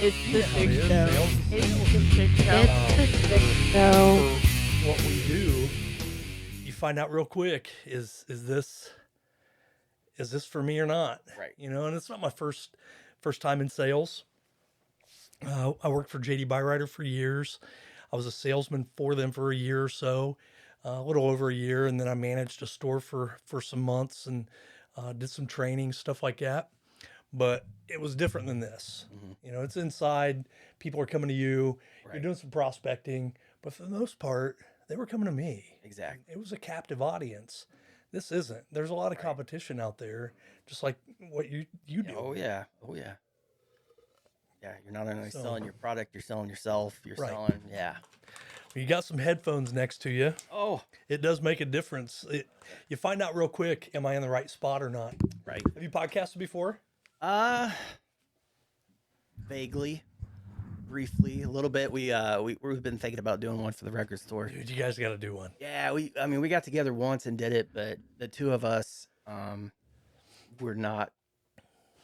It's the shit show. It's the shit show. It's the shit show. For what we do, you find out real quick, is this for me or not? Right. You know, and it's not my first time in sales. I worked for JD Byrider for years. I was a salesman for them for a year or so, a little over a year, and then I managed a store for some months and did some training, stuff like that. But it was different than this. Mm-hmm. You know, it's inside. People are coming to you. Right. You're doing some prospecting, but for the most part, they were coming to me. Exactly. It was a captive audience. This isn't. There's a lot of competition out there, just like what you do. Oh yeah. Yeah, you're not only selling your product, you're selling yourself. You're Right. selling, yeah. You got some headphones next to you. Oh, It does make a difference. You find out real quick, am I in the right spot or not? right. Have you podcasted before? Vaguely, briefly, a little bit. We've been thinking about doing one for the record store. Dude, you guys got to do one. Yeah, we got together once and did it, but the two of us, we're not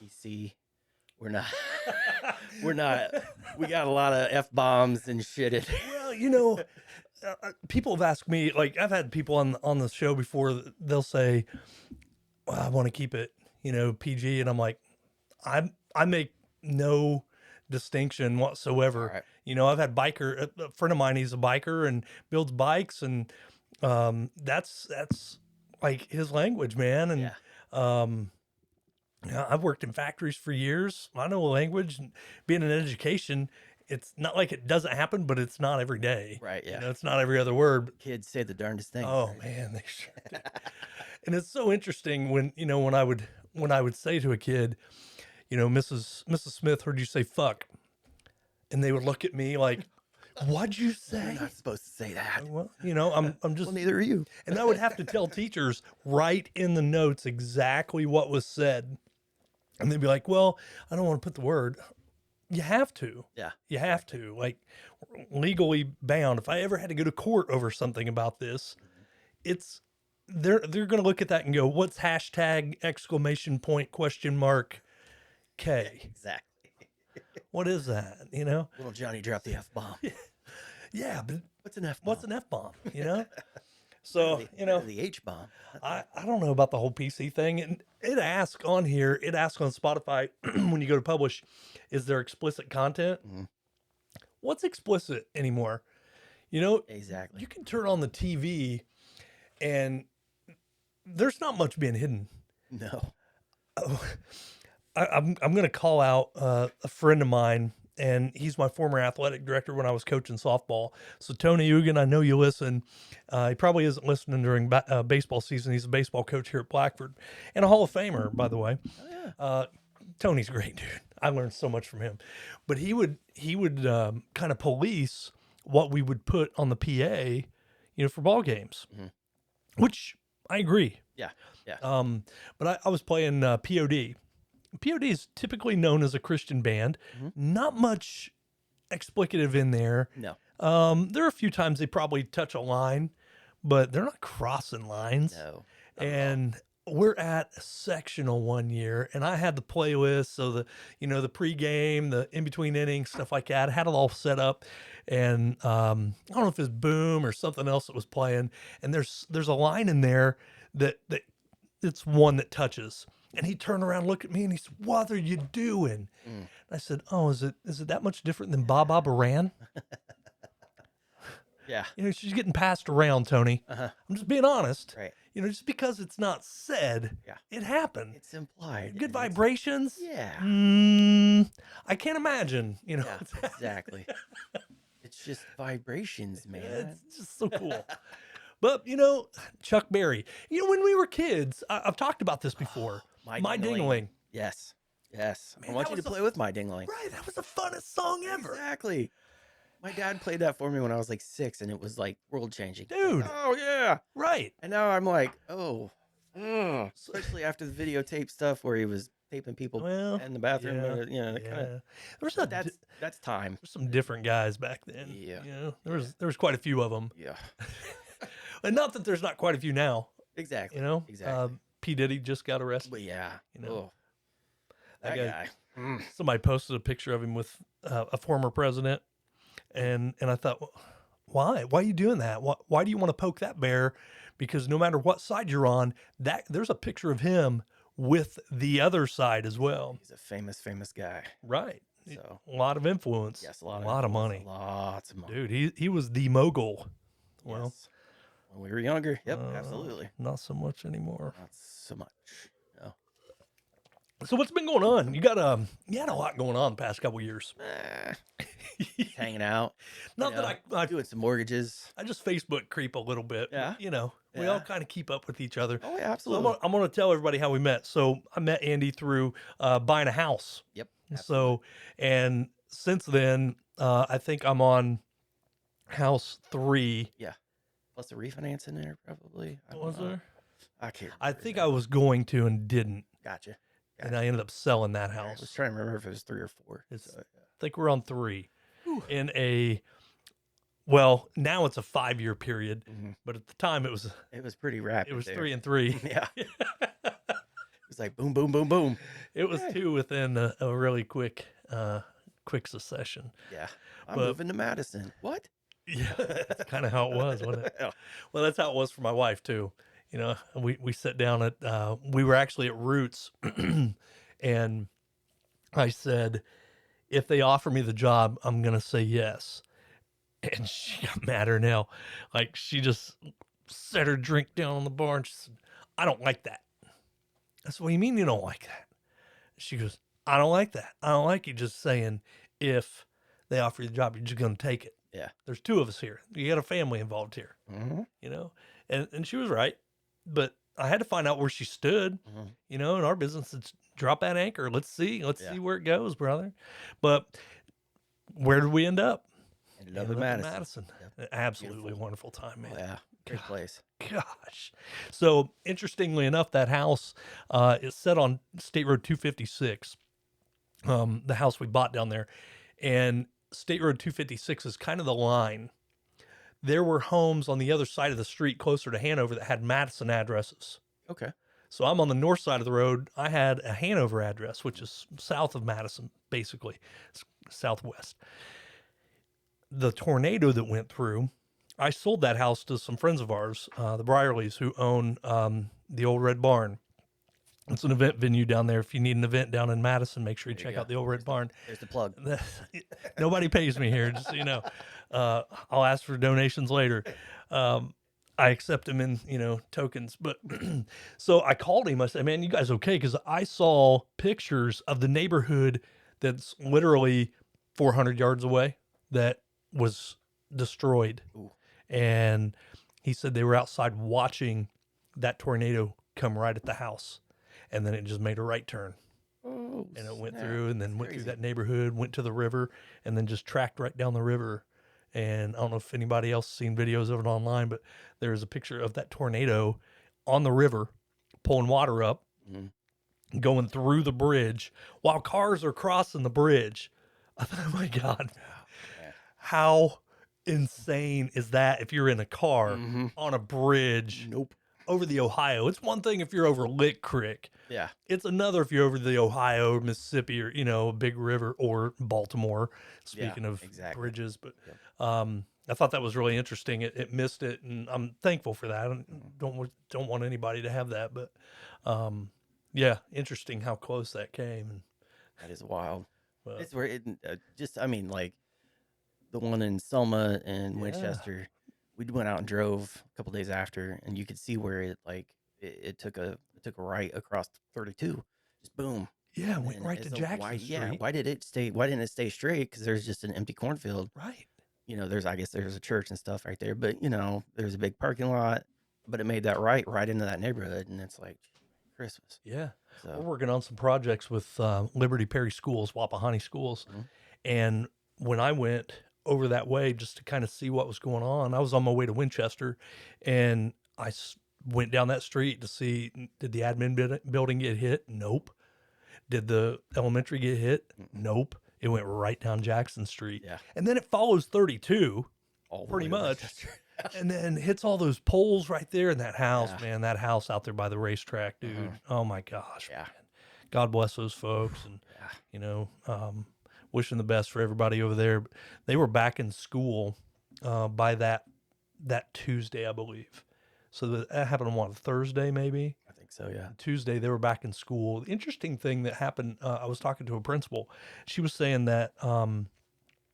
PC. We're not. We're not. We got a lot of F-bombs and shit. Well, you know, people have asked me, like, I've had people on the show before, they'll say, well, I want to keep it, you know, PG. And I'm like, I make no distinction whatsoever. Right. You know, I've had a friend of mine, he's a biker and builds bikes, and that's like his language, man. And yeah, I've worked in factories for years. I know a language, and being in education, it's not like it doesn't happen, but it's not every day. Right, yeah. You know, it's not every other word. Kids say the darndest things. Oh right? man, they sure do. And it's so interesting when, you know, when I would say to a kid, you know, Mrs. Smith heard you say fuck. And they would look at me like, what'd you say? You're not supposed to say that. Well, you know, I'm just, Well, neither are you. and I would have to tell teachers, write in the notes exactly what was said. And they'd be like, well, I don't want to put the word. You have to. Yeah. You have to. Like, legally bound. If I ever had to go to court over something about this, it's, they're going to look at that and go, what's hashtag exclamation point question mark K? Exactly. What is that? You know? Little Johnny dropped the F-bomb. Yeah, but What's an F-bomb? what's an F-bomb? You know? So, you know, The H-bomb. I don't know about the whole PC thing. And it asks on Spotify when you go to publish, is there explicit content? Mm-hmm. What's explicit anymore? You know, Exactly. you can turn on the TV and there's not much being hidden. No. I'm going to call out a friend of mine, and he's my former athletic director when I was coaching softball. So Tony Ugan, I know you listen. He probably isn't listening during baseball season. He's a baseball coach here at Blackford and a Hall of Famer, by the way. Oh, yeah. Tony's a great dude. I learned so much from him. But he would kind of police what we would put on the PA, you know, for ball games, which I agree. Yeah. Yeah. But I was playing POD. POD is typically known as a Christian band. Not much explicative in there. No. There are a few times they probably touch a line, but they're not crossing lines. No. And we're at a sectional one year, and I had the playlist, so the pregame, the in between innings, stuff like that. I had it all set up, and I don't know if it's Boom or something else that was playing. And there's a line in there that it's one that touches. And he turned around, looked at me, and he said, "What are you doing?" And I said, "Oh, is it that much different than Baba Baran?" Yeah. You know, she's getting passed around, Tony. I'm just being honest. Right. You know, just because it's not said, Yeah. it happened. It's implied. Good and it's- vibrations. Yeah. I can't imagine. You know, Yeah. Exactly. It's just vibrations, man. it's just so cool. But you know, Chuck Berry. You know, when we were kids, I've talked about this before. My Dingling. Yes. Yes. Man, I want that you to was the play with My Dingling. Right, that was the funnest song ever, Exactly. My dad played that for me when I was like 6, and it was like world changing. dude. Oh yeah. Right. And now I'm like, especially after the videotape stuff where he was taping people Well, in the bathroom. yeah, You know, Yeah. There's that's time. some different guys back then. Yeah. You know, there was quite a few of them, Yeah. and not that there's not quite a few now. Exactly. You know, Exactly. P Diddy just got arrested. But yeah. You know. That guy. Somebody posted a picture of him with a former president, and I thought, why are you doing that? Why do you want to poke that bear? Because no matter what side you're on, that there's a picture of him with the other side as well. He's a famous guy. Right. So a lot of influence. yes, a lot of money. Lots of money. Dude, he was the mogul. Well, yes. When we were younger, yep, absolutely. Not so much anymore. Not so much. No. So what's been going on? You had a lot going on the past couple years. Hanging out. Not that I doing some mortgages. I just Facebook creep a little bit. Yeah. You know, we all kind of keep up with each other. Oh yeah, So absolutely. I'm gonna tell everybody how we met. So I met Andy through buying a house. Yep. So, and since then, I think I'm on house 3. Yeah. Plus the refinance in there, probably. Was there? I can't. I think I was going to and didn't, Gotcha. and I ended up selling that I was house. trying to remember if it was 3 or 4. It's, I think we're on 3 well, now it's a 5-year period, but at the time it was pretty rapid. It was there. 3 and 3. Yeah. It was like boom, boom, boom, boom. It was 2 within a really quick succession. Yeah. I'm moving to Madison. What? Yeah, that's kind of how it was, wasn't it? Yeah. Well, that's how it was for my wife too. You know, we sat down at we were actually at Roots, and I said, if they offer me the job, I'm gonna say yes. And she got madder now. Like, she just set her drink down on the bar and she said, I don't like that. I said, what do you mean you don't like that? She goes, I don't like that. I don't like you just saying if they offer you the job, you're just gonna take it. Yeah. There's 2 of us here. You got a family involved here. You know? And she was right. But I had to find out where she stood. You know, in our business, it's drop that anchor. Let's see where it goes, brother. But where did we end up? Ended up in Madison. Yep. Absolutely wonderful time, man. Oh, yeah. Great place. Gosh. So interestingly enough, that house is set on State Road 256. The house we bought down there. And State Road 256 is kind of the line. There were homes on the other side of the street closer to Hanover that had Madison addresses. Okay. So I'm on the north side of the road. I had a Hanover address, which is south of Madison, basically, southwest. The tornado that went through, I sold that house to some friends of ours, the Brierleys, who own the old Red Barn. It's an event venue down there. If you need an event down in Madison, make sure you check out the old Red Barn. There's the plug. Nobody pays me here, just so you know. I'll ask for donations later. I accept them in, tokens. But so I called him. I said, man, you guys okay? Because I saw pictures of the neighborhood that's literally 400 yards away that was destroyed. Ooh. And he said they were outside watching that tornado come right at the house. And then it just made a right turn. Oh, and it went snap. through and then That's went crazy. through that neighborhood, went to the river, and then just tracked right down the river. And I don't know if anybody else has seen videos of it online, but there's a picture of that tornado on the river pulling water up, going through the bridge while cars are crossing the bridge. I thought, oh my God, how insane is that if you're in a car on a bridge Nope. over the Ohio? It's one thing if you're over Lick Creek. Yeah. It's another if you're over the Ohio or Mississippi or, a big river, or Baltimore, speaking of bridges. But I thought that was really interesting. It missed it, and I'm thankful for that. I don't want anybody to have that. But, yeah, interesting how close that came. And, That is wild. but, It's where it like the one in Selma and Winchester. We went out and drove a couple days after, and you could see where it took a right across 32. Just boom. yeah, went And right to so Jackson why, Street. Yeah. Why didn't it stay straight? Because there's just an empty cornfield. Right. I guess there's a church and stuff right there, but there's a big parking lot, but it made that right into that neighborhood, and it's like Christmas. Yeah. So We're working on some projects with Liberty Perry Schools, Wapahani Schools. And when I went over that way just to kind of see what was going on, I was on my way to Winchester, and I went down that street to see, did the admin building get hit? Nope. Did the elementary get hit? Nope. It went right down Jackson Street. Yeah. And then it follows 32 all the pretty way to much. Winchester. And then hits all those poles right there in that house, man. That house out there by the racetrack, dude. Oh my gosh, Yeah. man. God bless those folks, and Yeah. you know, wishing the best for everybody over there. They were back in school by that Tuesday, I believe. So that happened on what, Thursday maybe? I think so. Yeah. Tuesday they were back in school. The interesting thing that happened, I was talking to a principal. She was saying that some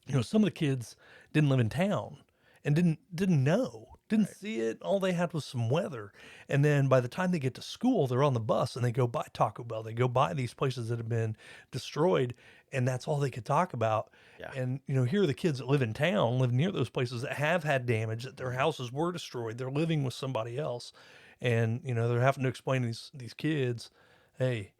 of the kids didn't live in town and didn't know, didn't Right. see it. All they had was some weather. And then by the time they get to school, they're on the bus and they go by Taco Bell. They go by these places that have been destroyed, and that's all they could talk about. Yeah. And here are the kids that live in town, live near those places that have had damage, that their houses were destroyed. They're living with somebody else. And they're having to explain to these kids, hey,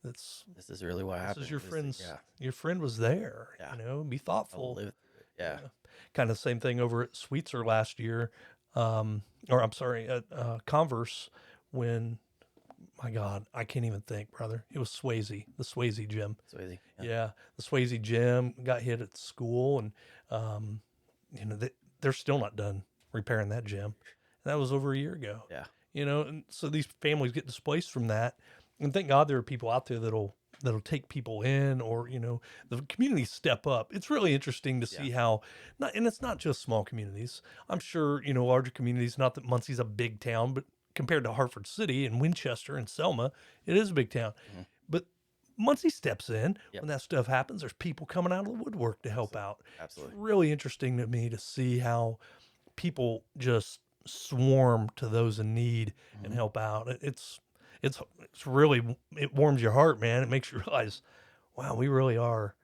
that's This is really what this happened. is your friend's. Yeah. Your friend was there. Yeah. Be I'll thoughtful. live through it. Yeah. Kind of the same thing over at Sweetser last year, or I'm sorry, at Converse, when, my God, I can't even think, brother. It was Swayze, the Swayze gym. So easy. Yeah, the Swayze gym got hit at school, and they're still not done repairing that gym. And that was over a year ago. Yeah. And so these families get displaced from that, and thank God there are people out there that'll take people in, or the communities step up. It's really interesting to see how and it's not just small communities. I'm sure larger communities. Not that Muncie's a big town, but compared to Hartford City and Winchester and Selma, it is a big town. But Muncie steps in when that stuff happens. There's people coming out of the woodwork to help out. Absolutely. It's really interesting to me to see how people just swarm to those in need and help out. It's really, it warms your heart, man. It makes you realize, wow, we really are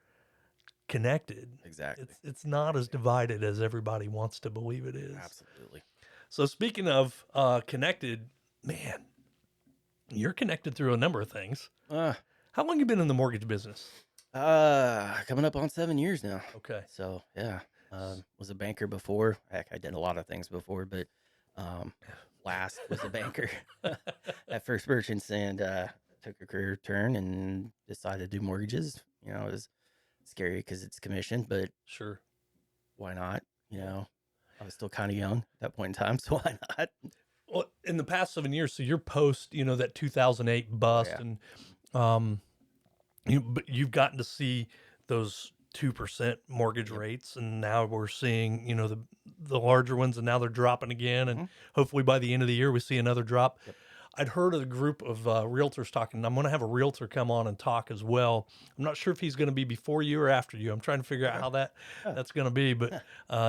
connected. Exactly. It's not as divided as everybody wants to believe it is. Absolutely. So speaking of connected, man, you're connected through a number of things. How long you been in the mortgage business? Coming up on 7 years now. Okay. So yeah, was a banker before. Heck, I did a lot of things before, but last was a banker at First Merchants, and took a career turn and decided to do mortgages. It was scary because it's commission, but Sure. why not? I was still kind of young at that point in time, so why not? Well, in the past 7 years, so you're post, that 2008 bust, yeah. and but you've gotten to see those 2% mortgage rates, and now we're seeing, the larger ones, and now they're dropping again, and hopefully by the end of the year we see another drop. Yep. I'd heard of a group of realtors talking. I'm going to have a realtor come on and talk as well. I'm not sure if he's going to be before you or after you. I'm trying to figure out how that's going to be, but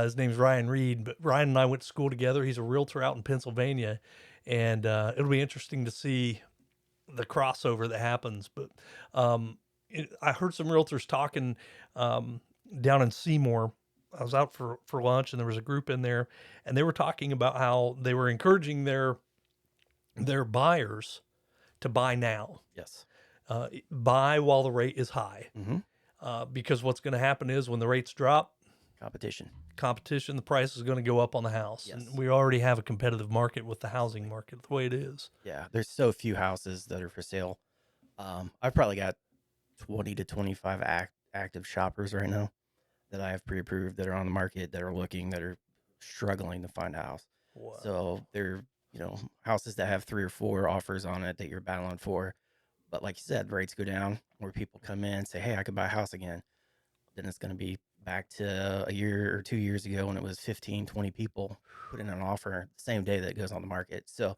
his name's Ryan Reed. But Ryan and I went to school together. He's a realtor out in Pennsylvania, and it'll be interesting to see the crossover that happens. But I heard some realtors talking down in Seymour. I was out for lunch, and there was a group in there, and they were talking about how they were encouraging their buyers to buy now. Yes. Buy while the rate is high. Mm-hmm. Because what's going to happen is when the rates drop, competition, the price is going to go up on the house. Yes. And we already have a competitive market with the housing market the way it is. Yeah, there's so few houses that are for sale. I've probably got 20 to 25 active shoppers right now that I have pre-approved, that are on the market, that are looking, that are struggling to find a house. Wow. So they're, houses that have 3 or 4 offers on it that you're battling for. But like you said, rates go down, where people come in and say, hey, I could buy a house again. Then it's going to be back to a year or 2 years ago when it was 15, 20 people putting in an offer the same day that it goes on the market. So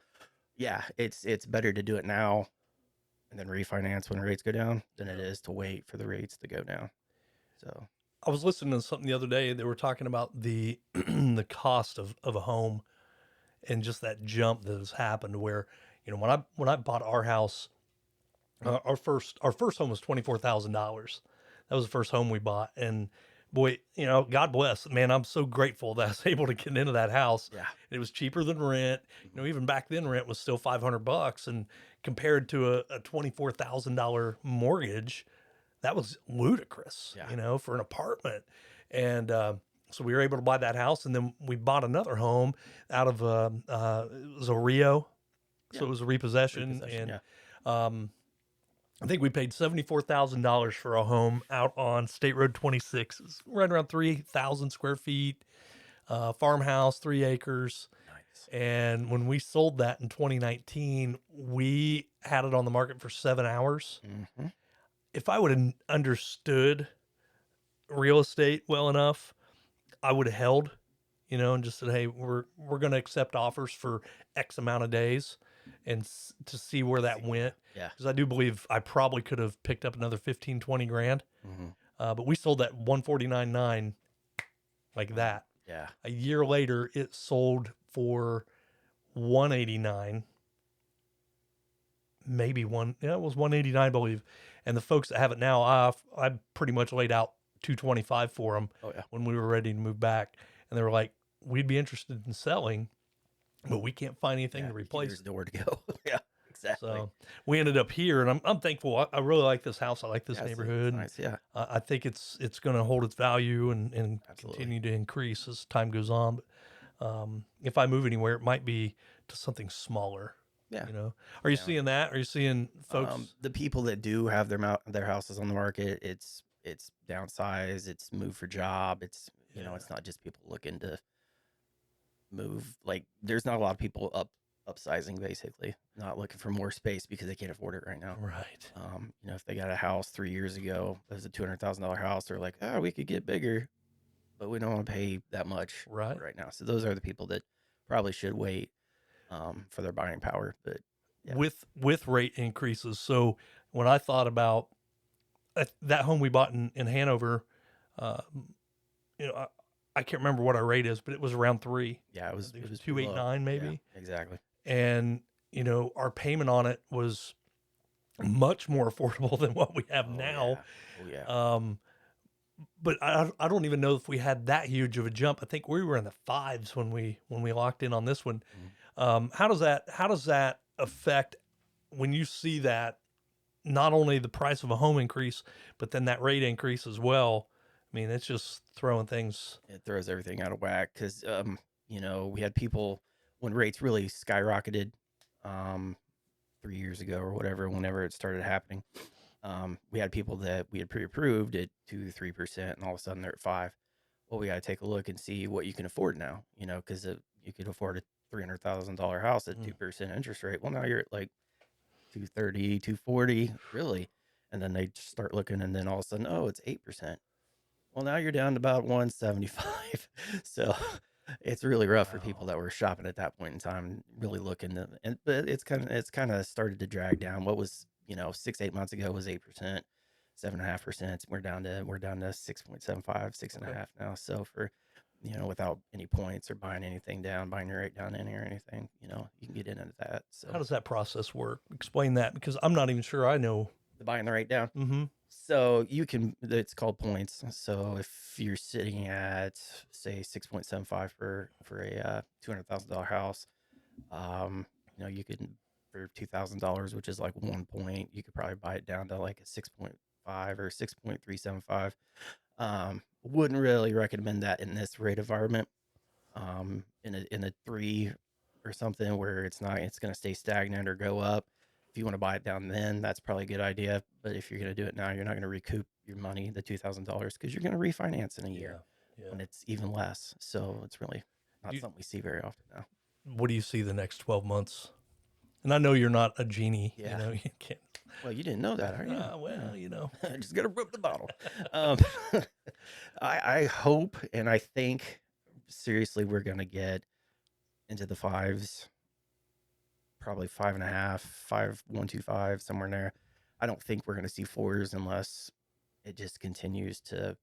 yeah, it's better to do it now and then refinance when rates go down than it is to wait for the rates to go down. So I was listening to something the other day. They were talking about the the cost of a home, and just that jump that has happened where, when I bought our house, our first home was $24,000. That was the first home we bought. And boy, God bless, man, I'm so grateful that I was able to get into that house. yeah, It was cheaper than rent. Even back then rent was still $500, and compared to a $24,000 mortgage, that was ludicrous, Yeah. For an apartment. And, so we were able to buy that house, and then we bought another home out of it was a Rio, so it was a repossession, and yeah. I think we paid $74,000 for a home out on State Road 26. It's right around 3,000 square feet, farmhouse, 3 acres, Nice. And when we sold that in 2019, we had it on the market for 7 hours. Mm-hmm. If I would have understood real estate well enough, I would have held, and just said, "Hey, we're going to accept offers for X amount of days," and to see where that went. Yeah. Because I do believe I probably could have picked up another 15, 20 grand. Mm-hmm. But we sold that 149.9 like that. Yeah. A year later, it sold for 189, maybe one. Yeah, it was 189, I believe. And the folks that have it now, I pretty much laid out 225 for them Oh yeah. when we were ready to move back, and they were like, "We'd be interested in selling, but we can't find anything to replace There's it." nowhere to go. Yeah. Exactly. So we ended up here, and I'm thankful. I really like this house. I like this It's neighborhood. nice. Yeah. I think it's going to hold its value and Absolutely. continue to increase as time goes on. But if I move anywhere, it might be to something smaller. Yeah. Are you seeing that? Are you seeing folks? The people that do have their houses on the market, it's downsized, it's moved for job, it's it's not just people looking to move. Like there's not a lot of people upsizing, basically, not looking for more space because they can't afford it right now. Right. If they got a house 3 years ago, it was a $200,000 house, they're like, oh, we could get bigger, but we don't want to pay that much right now. So those are the people that probably should wait for their buying power. But yeah. with rate increases. So when I thought about that home we bought in Hanover, uh, I can't remember what our rate is, but it was around 3. Yeah, it was 289 maybe. Yeah, exactly. And our payment on it was much more affordable than what we have now. Yeah. Oh yeah. But I don't even know if we had that huge of a jump. I think we were in the 5s when we locked in on this one. How does that affect when you see that not only the price of a home increase, but then that rate increase as well? I mean, it's just throwing things. It throws everything out of whack because we had people when rates really skyrocketed 3 years ago or whenever it started happening. We had people that we had pre-approved at 2-3%, and all of a sudden they're at 5. Well, we got to take a look and see what you can afford now, because you could afford a $300,000 house at 2% interest rate. Well, now you're at like 230, 240, really. And then they start looking, and then all of a sudden, oh, it's 8%. Well, now you're down to about 175. So it's really rough for people that were shopping at that point in time, really looking. But it's kind of started to drag down. What was 6-8 months ago was 8%, 7.5%. We're down to 6.75, 6.5 now. So for without any points or buying anything down, buying your rate down any or anything, you can get into that. So How does that process work? Explain that, because I'm not even sure I know. the buying the rate down. Mm-hmm. So it's called points. So if you're sitting at say 6.75 for a $200,000 house, you could, for $2,000, which is like 1 point, you could probably buy it down to like a 6.5 or 6.375. Wouldn't really recommend that in this rate environment. In a 3 or something where it's going to stay stagnant or go up. If you want to buy it down then, that's probably a good idea. But if you're going to do it now, you're not going to recoup your money, the $2,000, because you're going to refinance in a year when it's even less. So it's really not something we see very often now. What do you see the next 12 months? And I know you're not a genie. Yeah. You can't. Well, you didn't know that, are you? Well, I just got to rip the bottle. I hope and I think seriously we're going to get into the 5s. Probably 5.5, 5.125, somewhere in there. I don't think we're going to see 4s unless it just continues to,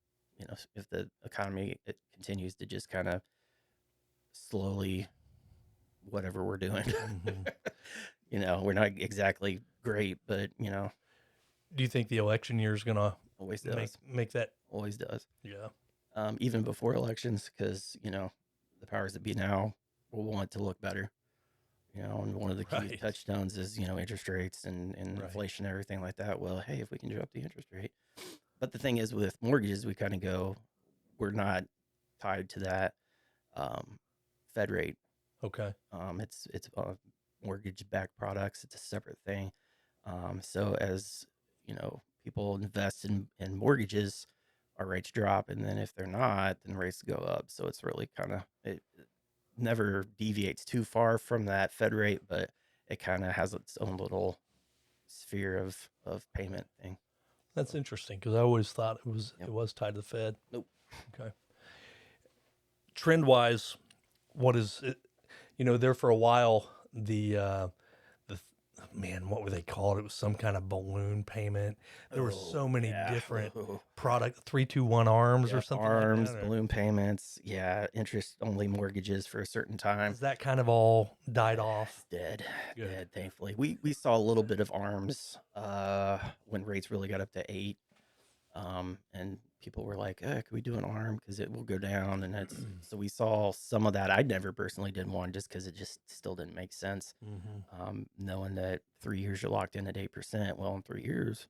if the economy it continues to just kind of slowly, whatever we're doing. Mm-hmm. We're not exactly great, but Do you think the election year is going to always does make that? always does. Yeah. Even before elections, because the powers that be now will want to look better. And one of the key touchstones is, interest rates and inflation, everything like that. Well, hey, if we can drop the interest rate. But the thing is with mortgages, we kind of go, we're not tied to that Fed rate. Okay. It's mortgage-backed products. It's a separate thing. So as, people invest in mortgages, our rates drop. And then if they're not, then rates go up. So it's really kind of never deviates too far from that Fed rate, but it kind of has its own little sphere of payment thing. That's interesting because I always thought Yep. it was tied to the Fed. Nope. Okay. Trend wise, what is it? There for a while, man, what were they called? It was some kind of balloon payment. There were so many Yeah. different Oh. product 3-2-1 arms or Yep, something arms, like that. balloon payments, yeah, interest only mortgages for a certain time. Has that kind of all died off? It's dead, Good. dead. Thankfully, we saw a little bit of arms when rates really got up to 8, and people were like, "Could we do an arm because it will go down?" And that's so we saw some of that. I never personally did one just because it just still didn't make sense. Knowing that 3 years you're locked in at 8%. Well, in 3 years,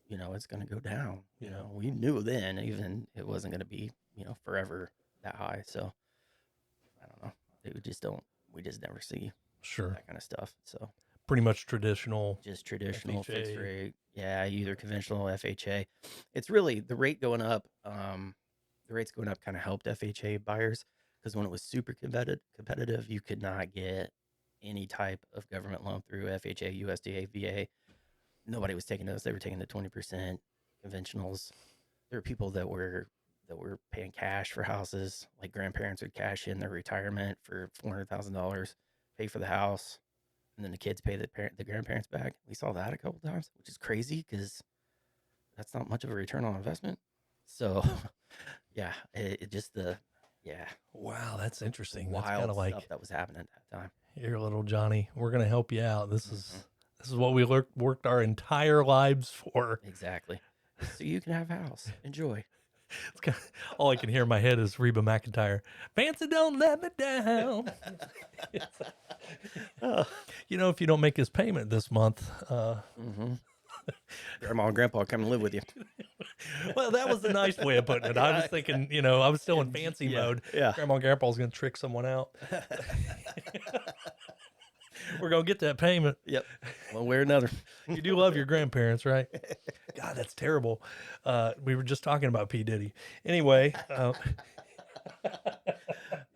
it's going to go down. Yeah. We knew then even it wasn't going to be, forever that high. So I don't know. We just never see Sure. that kind of stuff. So Pretty much traditional. just traditional fixed FHA. rate. Yeah. Either conventional FHA. It's really the rate going up. The rates going up kind of helped FHA buyers because when it was super competitive, you could not get any type of government loan through FHA, USDA, VA. Nobody was taking those. They were taking the 20% conventionals. There were people that were paying cash for houses. Like grandparents would cash in their retirement for $400,000, pay for the house, and then the kids pay the grandparents back. We saw that a couple times, which is crazy because that's not much of a return on investment. So, yeah, it just Wow, that's interesting. That's wild kind of like stuff that was happening at that time. here, little Johnny. We're gonna help you out. This is Mhm. what we worked our entire lives for. Exactly. So you can have a house. Enjoy. It's kind of, all I can hear in my head is Reba McEntire. Fancy don't let me down. If you don't make his payment this month, Grandma and Grandpa come and live with you. well, that was the nice way of putting it. I was thinking, I was still in fancy mode. Yeah. Grandma and Grandpa was going to trick someone out. We're going to get that payment. Yep. One way or another. You do love your grandparents, right? God, that's terrible. We were just talking about P. Diddy. Anyway.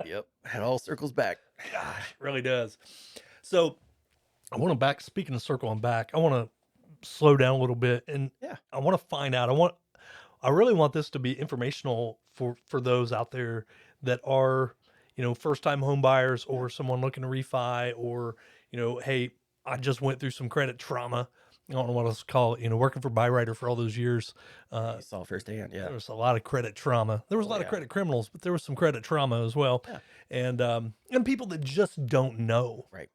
Yep. It all circles back. Gosh, really does. So I want to speaking of circling back, I want to slow down a little bit and I want to find out. I really want this to be informational for those out there that are, first time home buyers or someone looking to refi or, hey, I just went through some credit trauma. I don't know what else to call it, working for Buywriter for all those years. You saw firsthand. Yeah. There was a lot of credit trauma. There was a lot of credit criminals, but there was some credit trauma as well. Yeah. And people that just don't know. Right.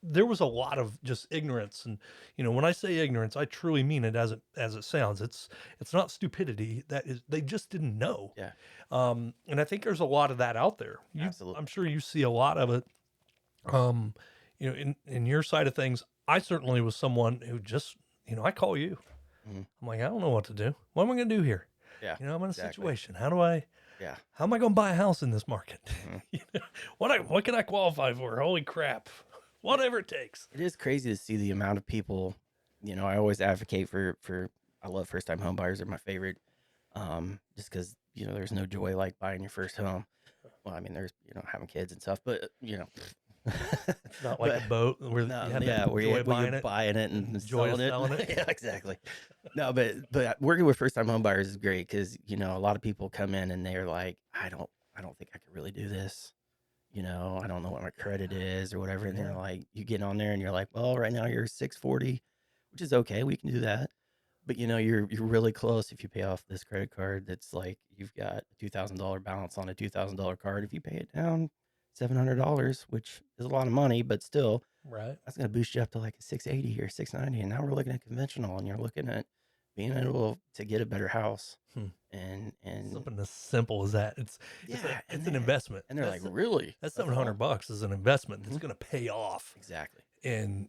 There was a lot of just ignorance. And, when I say ignorance, I truly mean it as it sounds. It's not stupidity. They just didn't know. Yeah. And I think there's a lot of that out there. Absolutely. I'm sure you see a lot of it. In your side of things, I certainly was someone who just, I call you. Mhm. I'm like, I don't know what to do. What am I going to do here? Yeah. I'm in a exactly. situation. How am I going to buy a house in this market? What can I qualify for? Holy crap. Whatever it takes. It is crazy to see the amount of people, I always advocate for I love first time home buyers. They're my favorite. Just because, there's no joy like buying your first home. Well, I mean, there's, having kids and stuff, but, It's not like a boat where you have where enjoy you're buying it and enjoy selling it. it. Yeah, exactly. No, but working with first time home buyers is great because a lot of people come in and they're like, I don't think I could really do this. I don't know what my credit is or whatever. And they're like, you get on there and you're like, well, right now you're 640, which is okay. We can do that. But you're really close if you pay off this credit card. That's like you've got a $2,000 balance on a $2,000 card. If you pay it down $700, which is a lot of money, but still, Right. that's going to boost you up to like a 680 or 690. And now we're looking at conventional, and you're looking at being able to get a better house. And Something as simple as that. It's an investment. And they're like, really? That's $700 is an investment that's going to pay off. Exactly. And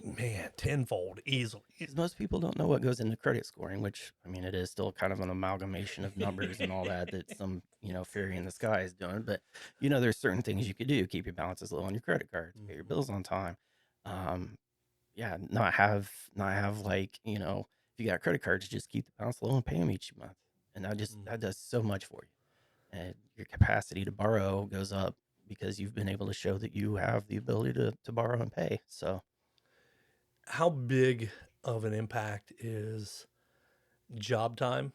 man, tenfold easily. Because most people don't know what goes into credit scoring, which, I mean, it is still kind of an amalgamation of numbers and all that some, fairy in the sky is doing. But, there's certain things you could do. Keep your balances low on your credit cards, pay your bills on time. Not have like, if you got credit cards, just keep the balance low and pay them each month. And that does so much for you. And your capacity to borrow goes up because you've been able to show that you have the ability to borrow and pay. So How big of an impact is job time?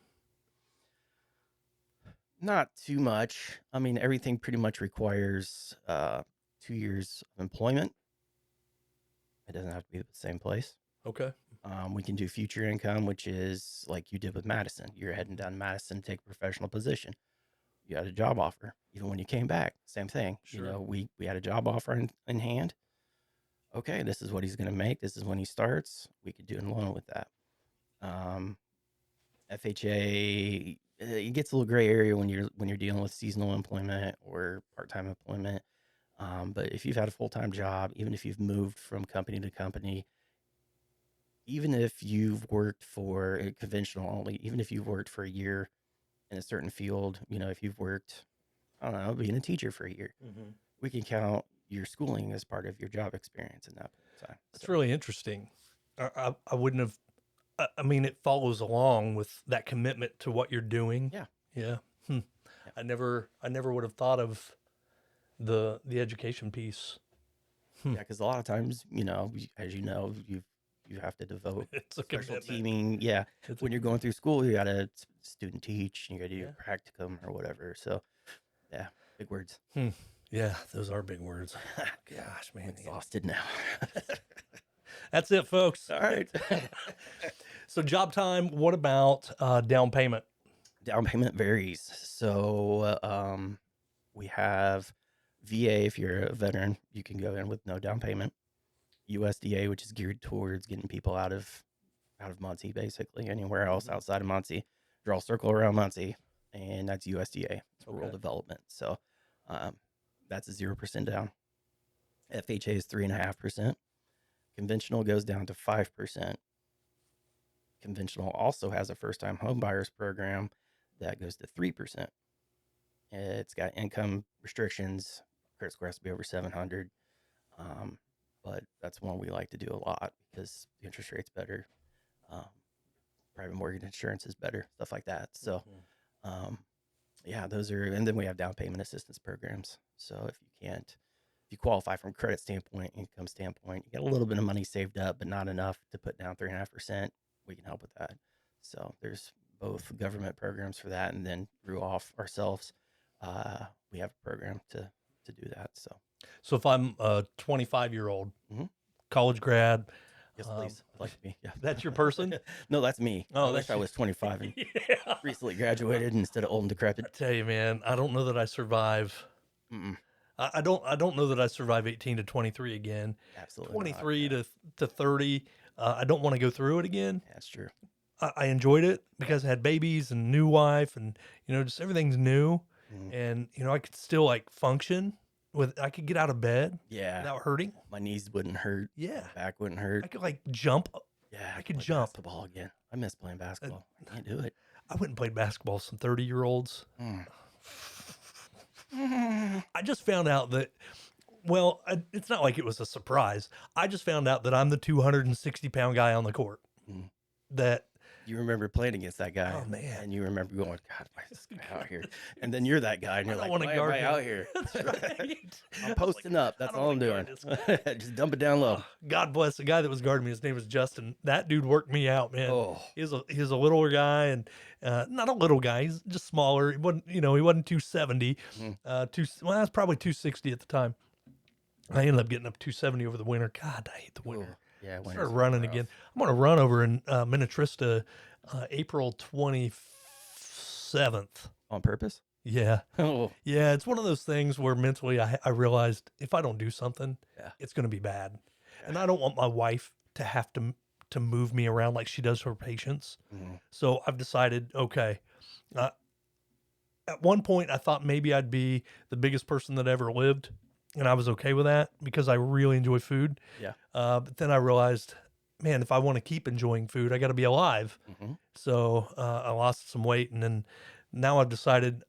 not too much. I mean, everything pretty much requires 2 years of employment. It doesn't have to be at the same place. Okay. We can do future income, which is like you did with Madison. You're heading down to Madison, take a professional position. You had a job offer. Even when you came back, same thing. Sure. You know, we had a job offer in hand. Okay, this is what he's going to make. This is when he starts. We could do a loan with that. FHA, it gets a little gray area when you're dealing with seasonal employment or part-time employment. But if you've had a full-time job, even if you've moved from company to company, even if you've worked for a conventional only, even if you've worked for a year in a certain field, you know, if you've worked, I don't know, being a teacher for a year, we can count your schooling as part of your job experience in that time. That's really interesting. I wouldn't have. I mean, it follows along with that commitment to what you're doing. Yeah. Yeah. I never would have thought of the education piece. Yeah, because a lot of times, you know, as you know, you have to devote It's a special commitment. teaming. Yeah, It's when you're going through school, you got to student teach, and you got to do Yeah. your practicum or whatever. So, yeah, big words. Yeah, those are big words. Gosh, man. Exhausted now. That's it, folks. All right. So job time. What about down payment? Down payment varies. So we have VA. If you're a veteran, you can go in with no down payment. USDA, which is geared towards getting people out of Muncie, basically anywhere else outside of Muncie. Draw a circle around Muncie, and that's USDA. It's rural Okay. development. So that's a 0% down. FHA is 3.5%. Conventional goes down to 5%. Conventional also has a first-time home buyers program that goes to 3%. It's got income restrictions. Credit score has to be over 700. But that's one we like to do a lot because the interest rate's better. Private mortgage insurance is better, stuff like that. So, yeah, those are, and then we have down payment assistance programs. So if you qualify from credit standpoint, income standpoint, you get a little bit of money saved up, but not enough to put down 3.5%. We can help with that. So there's both government programs for that, and then Ruoff ourselves, we have a program to do that. So if I'm a 25-year-old Mhm. college grad, Yes, please. I'd like to be. Yeah. that's your person? No, that's me. Oh, I that's wish I was 25 and Yeah. recently graduated instead of old and decrepit. I tell you, man, I don't know that I survive. Mm-mm. I don't know that I survive 18 to 23 again. Absolutely. 23 not. to 30. I don't want to go through it again. That's true. I enjoyed it because I had babies and new wife, and just everything's new, Mhm. and I could still like function I could get out of bed Yeah. without hurting. My knees wouldn't hurt. Yeah, My back wouldn't hurt. I could like jump. Yeah. I could play jump. basketball again. I miss playing basketball. I can't do it. I went and played basketball with some 30-year-olds. I just found out that, well, it's not like it was a surprise. I just found out that I'm the 260-pound guy on the court. Mhm. That You remember playing against that guy. Oh, man. And you remember going, God, why is this guy out here? And then you're that guy, and you're I like, don't want why to am guard I him. out here? That's right. I'm posting up. That's I don't all I'm wanna doing. guard Just dump it down low. God bless the guy that was guarding me. His name was Justin. That dude worked me out, man. Oh. He's a littler guy, and not a little guy. He's just smaller. He wasn't 270. Mhm. That's probably 260 at the time. I ended up getting up 270 over the winter. God, I hate the winter. Yeah. I started running again. I'm going to run over in Minnetrista April 27th. On purpose? Yeah. Oh. Yeah. It's one of those things where mentally I realized if I don't do something, Yeah. it's going to be bad. And I don't want my wife to have to move me around like she does her patients. Mhm. So I've decided, okay, at one point I thought maybe I'd be the biggest person that ever lived. And I was okay with that because I really enjoy food. Yeah. But then I realized, man, if I want to keep enjoying food, I got to be alive. Mhm. So I lost some weight, and then now I've decided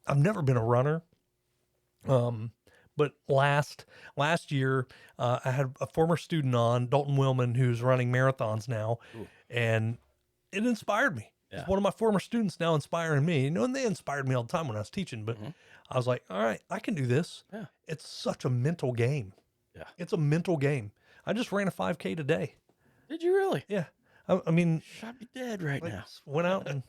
I've never been a runner. But last year I had a former student on, Dalton Willman, who's running marathons now, Ooh. and it inspired me. It's Yeah. one of my former students now inspiring me. You know, and they inspired me all the time when I was teaching, but I was like, all right, I can do this. Yeah. It's such a mental game. Yeah. It's a mental game. I just ran a 5K today. Did you really? Yeah. I mean, Shot me dead right like, now. went out and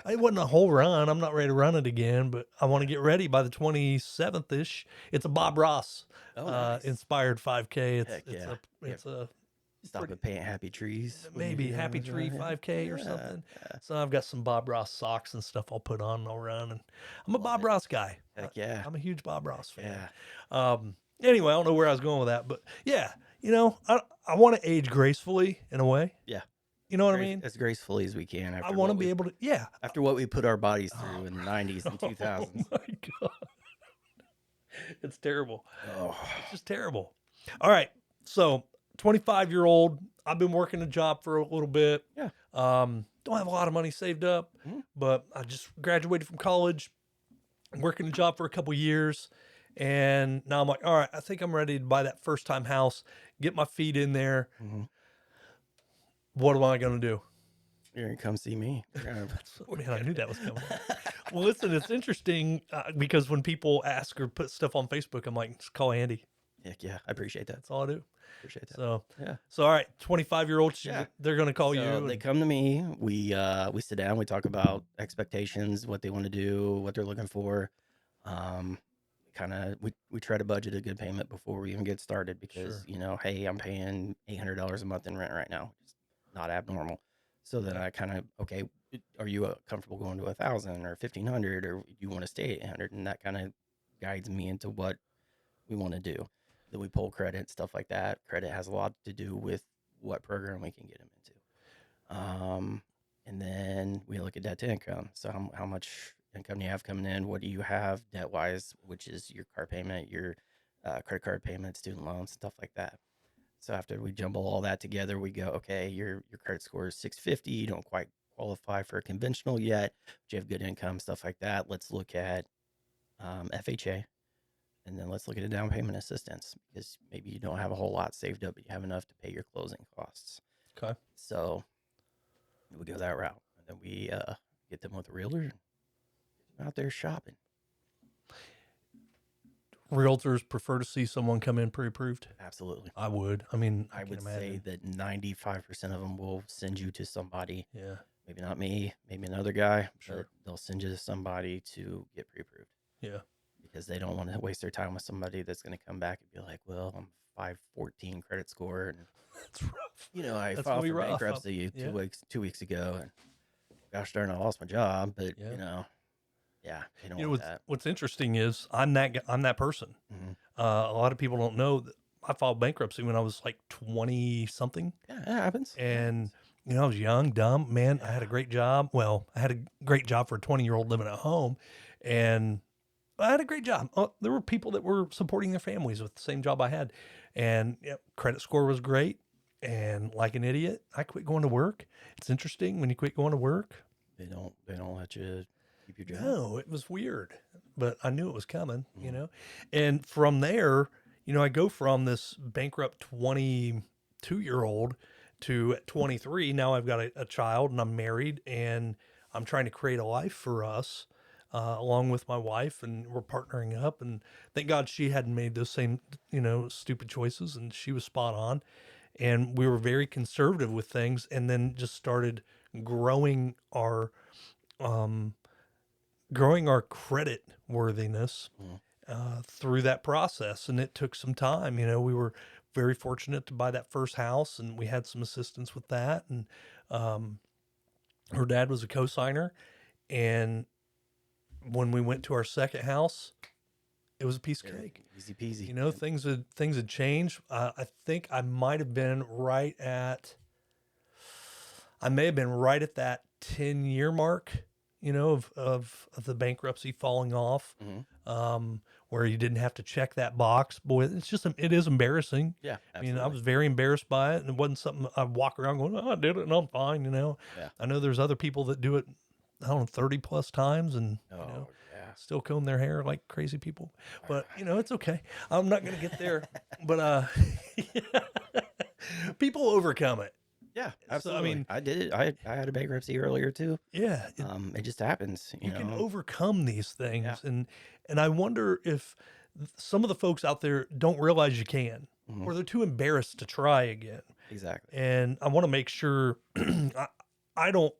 it wasn't a whole run. I'm not ready to run it again, but I want to get ready by the 27th ish. It's a Bob Ross Oh, nice. inspired 5K. It's Heck yeah. it's a Stop at Paint Happy Trees. when maybe you're Happy doing Tree that. 5K or Yeah, something. yeah. So I've got some Bob Ross socks and stuff I'll put on and I'll run. And I'm a Love Bob it. Ross guy. Heck yeah. I'm a huge Bob Ross fan. Yeah. Anyway, I don't know where I was going with that, but yeah, you know, I want to age gracefully in a way. Yeah. You know what I mean? As gracefully as we can. I want to be able to, yeah. After what we put our bodies through in the 90s and 2000s. Oh my God. It's terrible. Oh. It's just terrible. All right. So 25-year-old, I've been working a job for a little bit. Yeah. Don't have a lot of money saved up, but I just graduated from college, working a job for a couple years. And now I'm like, all right, I think I'm ready to buy that first time house, get my feet in there. What am I going to do? You're going to come see me. Man, I knew that was coming. Well, listen, it's interesting because when people ask or put stuff on Facebook, I'm like, just call Andy. Heck yeah. I appreciate that. That's all I do. Appreciate that. So, yeah. So all right, 25-year-olds, Yeah. they're going to call So you. they come to me. We sit down. We talk about expectations, what they want to do, what they're looking for. We try to budget a good payment before we even get started because Sure. you know, hey, I'm paying $800 a month in rent right now. It's not abnormal. So then I kind of, okay, are you comfortable going to 1,000 or 1,500 or you want to stay at 800? And that kind of guides me into what we want to do. Then we pull credit, stuff like that. Credit has a lot to do with what program we can get them into. And then we look at debt to income. So how much income do you have coming in? What do you have debt wise, which is your car payment, your credit card payment, student loans, stuff like that. So after we jumble all that together, we go, okay, your credit score is 650. You don't quite qualify for a conventional yet, but you have good income, stuff like that. Let's look at FHA. And then let's look at a down payment assistance because maybe you don't have a whole lot saved up, but you have enough to pay your closing costs. Okay. So we go that route. And then we get them with a realtor and get them out there shopping. Realtors prefer to see someone come in pre-approved? Absolutely. I would. I mean, I would imagine. say that 95% of them will send you to somebody. Yeah. Maybe not me, maybe another guy. Sure. But they'll send you to somebody to get pre-approved. Yeah. Because they don't want to waste their time with somebody that's going to come back and be like, well, I'm 514 credit score. And, That's rough. you know, I That's filed gonna be for rough. bankruptcy Yeah. 2 weeks ago. And gosh darn, I lost my job. But, Yeah. you know, yeah, they don't You know, want that. what's interesting is I'm that person. Mhm. A lot of people don't know that I filed bankruptcy when I was like 20 something. Yeah, it happens. And, you know, I was young, dumb, man. I had a great job. Well, I had a great job for a 20-year-old living at home. And I had a great job. There were people that were supporting their families with the same job I had. And credit score was great. And like an idiot, I quit going to work. It's interesting when you quit going to work. They don't let you keep your job. No, it was weird, but I knew it was coming, you know? And from there, you know, I go from this bankrupt 22-year-old to at 23. Now I've got a child and I'm married and I'm trying to create a life for us, along with my wife, and we're partnering up. And thank God she hadn't made those same, you know, stupid choices, and she was spot on. And we were very conservative with things, and then just started growing our credit worthiness through that process. And it took some time. You know, we were very fortunate to buy that first house, and we had some assistance with that. And her dad was a co-signer. And when we went to our second house, it was a piece of cake. Easy peasy. You know, things had changed. I think I may have been right at that 10-year mark, you know, of the bankruptcy falling off, where you didn't have to check that box. Boy, it is embarrassing. Yeah, I mean, I absolutely. was very embarrassed by it, and it wasn't something I walk around going, oh, I did it and I'm fine, you know. Yeah. I know there's other people that do it, I don't know, 30 plus times and, you know, still comb their hair like crazy people, but you know, it's okay. I'm not going to get there, but, people overcome it. Yeah, So, I absolutely. mean, I did it. I had a bankruptcy earlier too. yeah, It just happens, you can know. overcome these Yeah. things. And I wonder if some of the folks out there don't realize you can, Mhm. or they're too embarrassed to try again. Exactly. And I want to make sure I don't,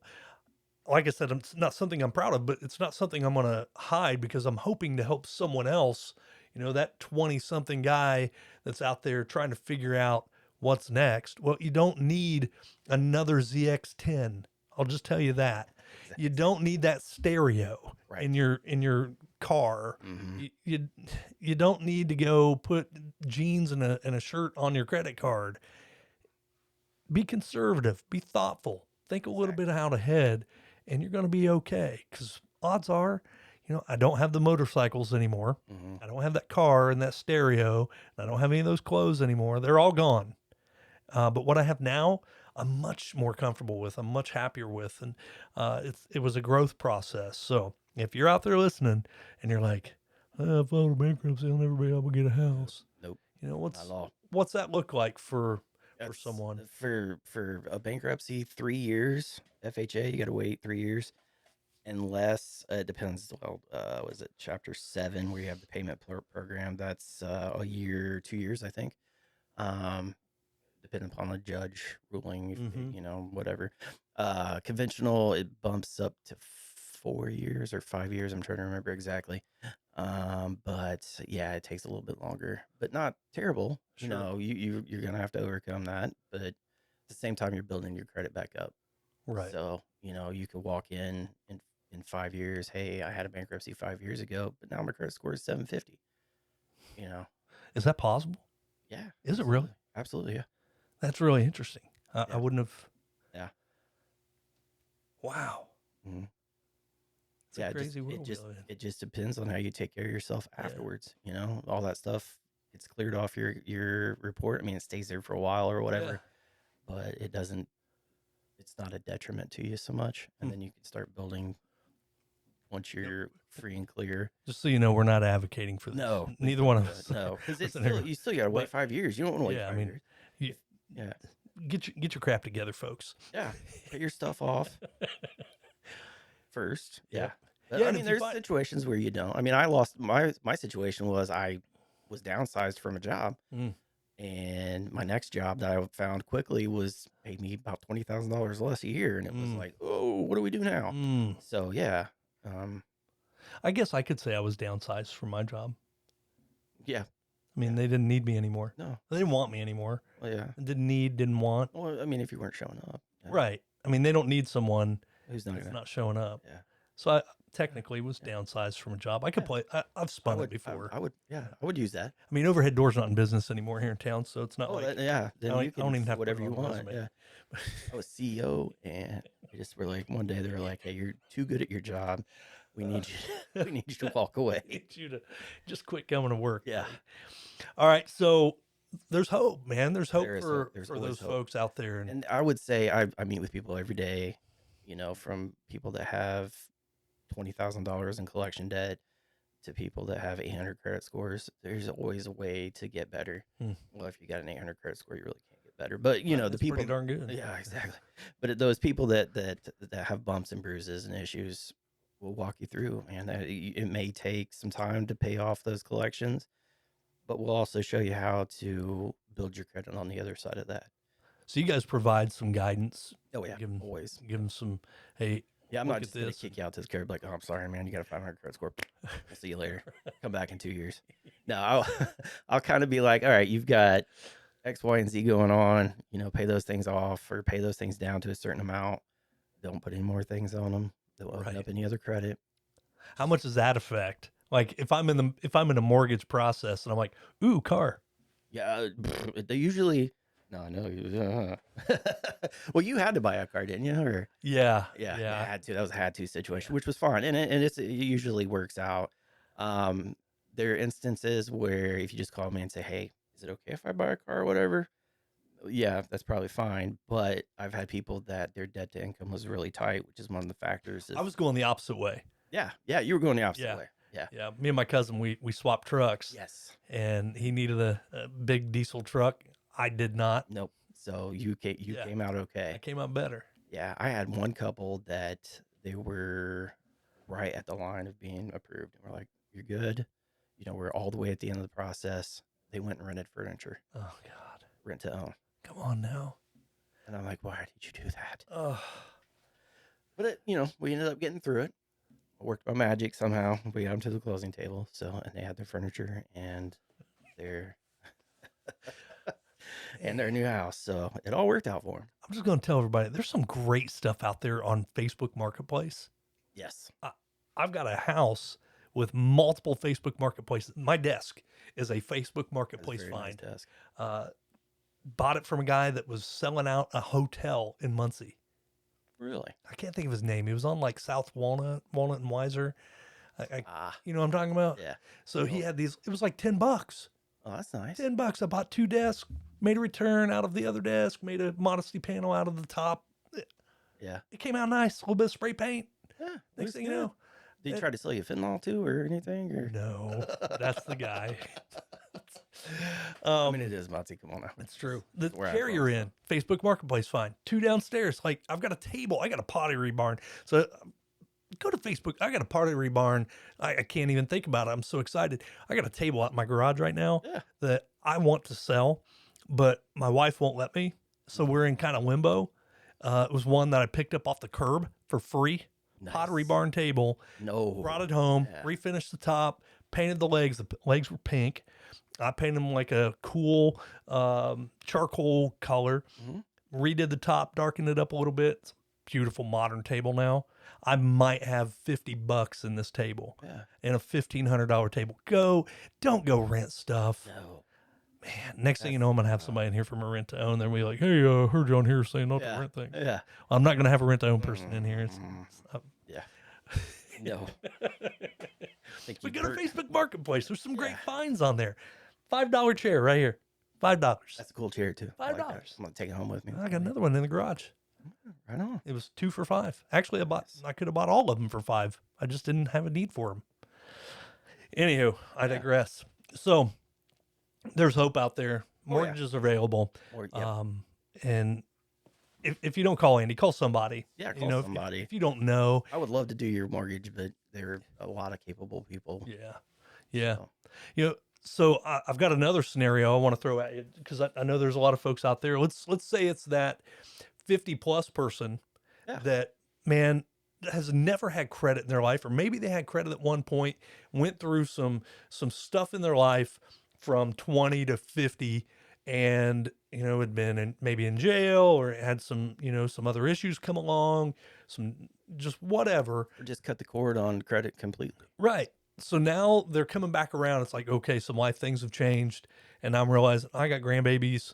like I said, it's not something I'm proud of, but it's not something I'm going to hide because I'm hoping to help someone else, that 20 something guy that's out there trying to figure out what's next. Well, you don't need another ZX10. I'll just tell you that. You Exactly. don't need that stereo Right. in your car. Mhm. You don't need to go put jeans and a shirt on your credit card. Be conservative, be thoughtful, think a little bit out ahead, and you're going to be okay. Because odds are, I don't have the motorcycles anymore. Mhm. I don't have that car and that stereo. And I don't have any of those clothes anymore. They're all gone. But what I have now, I'm much more comfortable with. I'm much happier with, and it was a growth process. So if you're out there listening and you're like, if I go to bankruptcy, I'll never be able to get a house. Nope. Not at What's all. what's that look like for That's someone? for a bankruptcy, 3 years. FHA, you got to wait 3 years, unless it depends. Well, was it Chapter 7 where you have the payment program? That's a year, 2 years, I think. Um, Depending upon the judge ruling, if whatever. Conventional, it bumps up to 4 years or 5 years. I'm trying to remember exactly. But yeah, it takes a little bit longer, but not terrible. Sure. You're gonna have to overcome that, but at the same time, you're building your credit back up. Right. So you could walk in 5 years. Hey, I had a bankruptcy 5 years ago, but now my credit score is 750. You know, Is that possible? yeah, Is it really? absolutely, yeah, That's really interesting. I yeah, wouldn't have. yeah. Wow. Mhm. It's Yeah, a it just crazy it world we just live in. it just depends on how you take care of yourself Yeah. afterwards. All that stuff gets cleared off your report. I mean, it stays there for a while or whatever, but it doesn't. It's not a detriment to you so much, and then you can start building once you're free and clear. Just so you know, we're not advocating for this. No, please Neither don't one do of it. us. No, because it's Listen here. still you still gotta wait But 5 years. You don't want to wait yeah, I 5 mean, years. you Yeah, get your crap together, folks. yeah. Pay your stuff off first. Yeah. Yep. But, Yeah, I and mean, if you there's find, situations where you don't. I mean, I lost my situation was I was downsized from a job. And my next job that I found quickly was paid me about $20,000 less a year, and it was like, oh, what do we do now? So yeah, I guess I could say I was downsized from my job. yeah, I mean, they didn't need me anymore. no, They didn't want me anymore. well, yeah. Didn't need, didn't want. Well, I mean, if you weren't showing up, yeah, Right. I mean, they don't need someone who's not that's gonna? not showing up. Yeah, So I technically was downsized from a job. I could Yeah. play. I've spun it before. I would, yeah, I would use that. I mean, Overhead Door's not in business anymore here in town, so it's not Oh, like yeah, then I you don't can even have to whatever put it you on the want. resume. Yeah, I was CEO, and they just were like one day they were like, hey, you're too good at your job. We need you. We need you to walk away. Need you to just quit coming to work. Yeah. buddy. All right. So there's hope, man. There's hope There is for hope. There's for always those hope. folks out there. And I would say I meet with people every day, from people that have $20,000 in collection debt to people that have 800 credit scores. There's always a way to get better. Well, if you got an 800 credit score, you really can't get better. But the That's people, pretty darn good. yeah, exactly. But those people that have bumps and bruises and issues, will walk you through. Man, it may take some time to pay off those collections, but we'll also show you how to build your credit on the other side of that. So you guys provide some guidance. Oh yeah, Give them, always. give them some. Hey, Yeah, I'm look not at just gonna this. kick you out to the curb like, oh, I'm sorry, man, you got a 500 credit score. We'll see you later. Come back in 2 years. No, I'll kind of be like, all right, you've got X, Y, and Z going on. Pay those things off or pay those things down to a certain amount. Don't put any more things on them. They'll open up any other credit. How much does that affect? Like if I'm in a mortgage process and I'm like, ooh, car. Yeah, they usually. No, I know. Well, you had to buy a car, didn't you? Or Yeah. yeah, I had to. That was a had to situation, which was fine, and it usually works out. There are instances where if you just call me and say, "Hey, is it okay if I buy a car or whatever?" Yeah, that's probably fine. But I've had people that their debt to income was really tight, which is one of the factors. I was going the opposite way. Yeah, you were going the opposite way. Yeah. Yeah. Me and my cousin, we swapped trucks. Yes. And he needed a big diesel truck. I did not. Nope. So you came out I okay. came out better. Yeah, I had one couple that they were right at the line of being approved, and we're like, "You're good." We're all the way at the end of the process. They went and rented furniture, Oh God. rent to own, Come on now. and I'm like, "Why did you do that?" Oh, But we ended up getting through it. Worked my magic somehow. We got them to the closing table. So, and they had their furniture and their their new house. So it all worked out for them. I'm just going to tell everybody there's some great stuff out there on Facebook Marketplace. Yes. I've got a house with multiple Facebook Marketplaces. My desk is a Facebook Marketplace Very nice find. desk. Bought it from a guy that was selling out a hotel in Muncie. Really? I can't think of his name. He was on like South Walnut and Weiser. You know what I'm talking about? Yeah. So he had these, it was like $10. Oh, that's nice. $10. I bought 2 desks, made a return out of the other desk, made a modesty panel out of the top. Yeah. It came out nice. A little bit of spray paint. Yeah. Next thing you know. Did you try to sell you fentanyl too or anything? Or No, that's the guy. I mean, it is Muncie. Come on now. It's true. The Where I'm carrier from, in Facebook Marketplace fine. 2 downstairs. Like I've got a table. I got a pottery barn. So go to Facebook. I got a pottery barn. I can't even think about it. I'm so excited. I got a table out in my garage right now Yeah. that I want to sell, but my wife won't let me. So we're in kind of limbo. It was one that I picked up off the curb for free. Nice. Pottery barn table. No. Brought it home, Yeah. refinished the top, painted the legs. The legs were pink. I painted them like a cool charcoal color. Mhm. Redid the top, darkened it up a little bit. It's a beautiful modern table now. I might have $50 in this table Yeah. and a $1,500 table. Don't go rent stuff. No. Man, next thing you know, I'm going to have somebody in here from a rent to own. They're going to be like, hey, heard you on here saying not to rent things. Yeah. I'm not going to have a rent to own person in here. Yeah. No. Think We you go to burnt- Facebook Marketplace. There's some great Yeah. finds on there. $5 chair right here. $5. That's a cool chair too. I like that. $5. I'm gonna take it home with me. I got another one in the garage. Right on. It was 2 for $5. Actually, I could have bought all of them for $5. I just didn't have a need for them. Anywho, I digress. So there's hope out there. Mortgages are available. And if you don't call Andy, call somebody. Yeah, call somebody. If you don't know. I would love to do your mortgage, but there are a lot of capable people. Yeah. So. So I've got another scenario I want to throw at you because I know there's a lot of folks out there. Let's say it's that 50 plus person that, man, has never had credit in their life, or maybe they had credit at one point, went through some stuff in their life from 20 to 50, and had been maybe in jail or had some some other issues come along, some just whatever, Or just cut the cord on credit completely. right? So now they're coming back around. It's like, okay, some life things have changed, and I'm realizing I got grandbabies.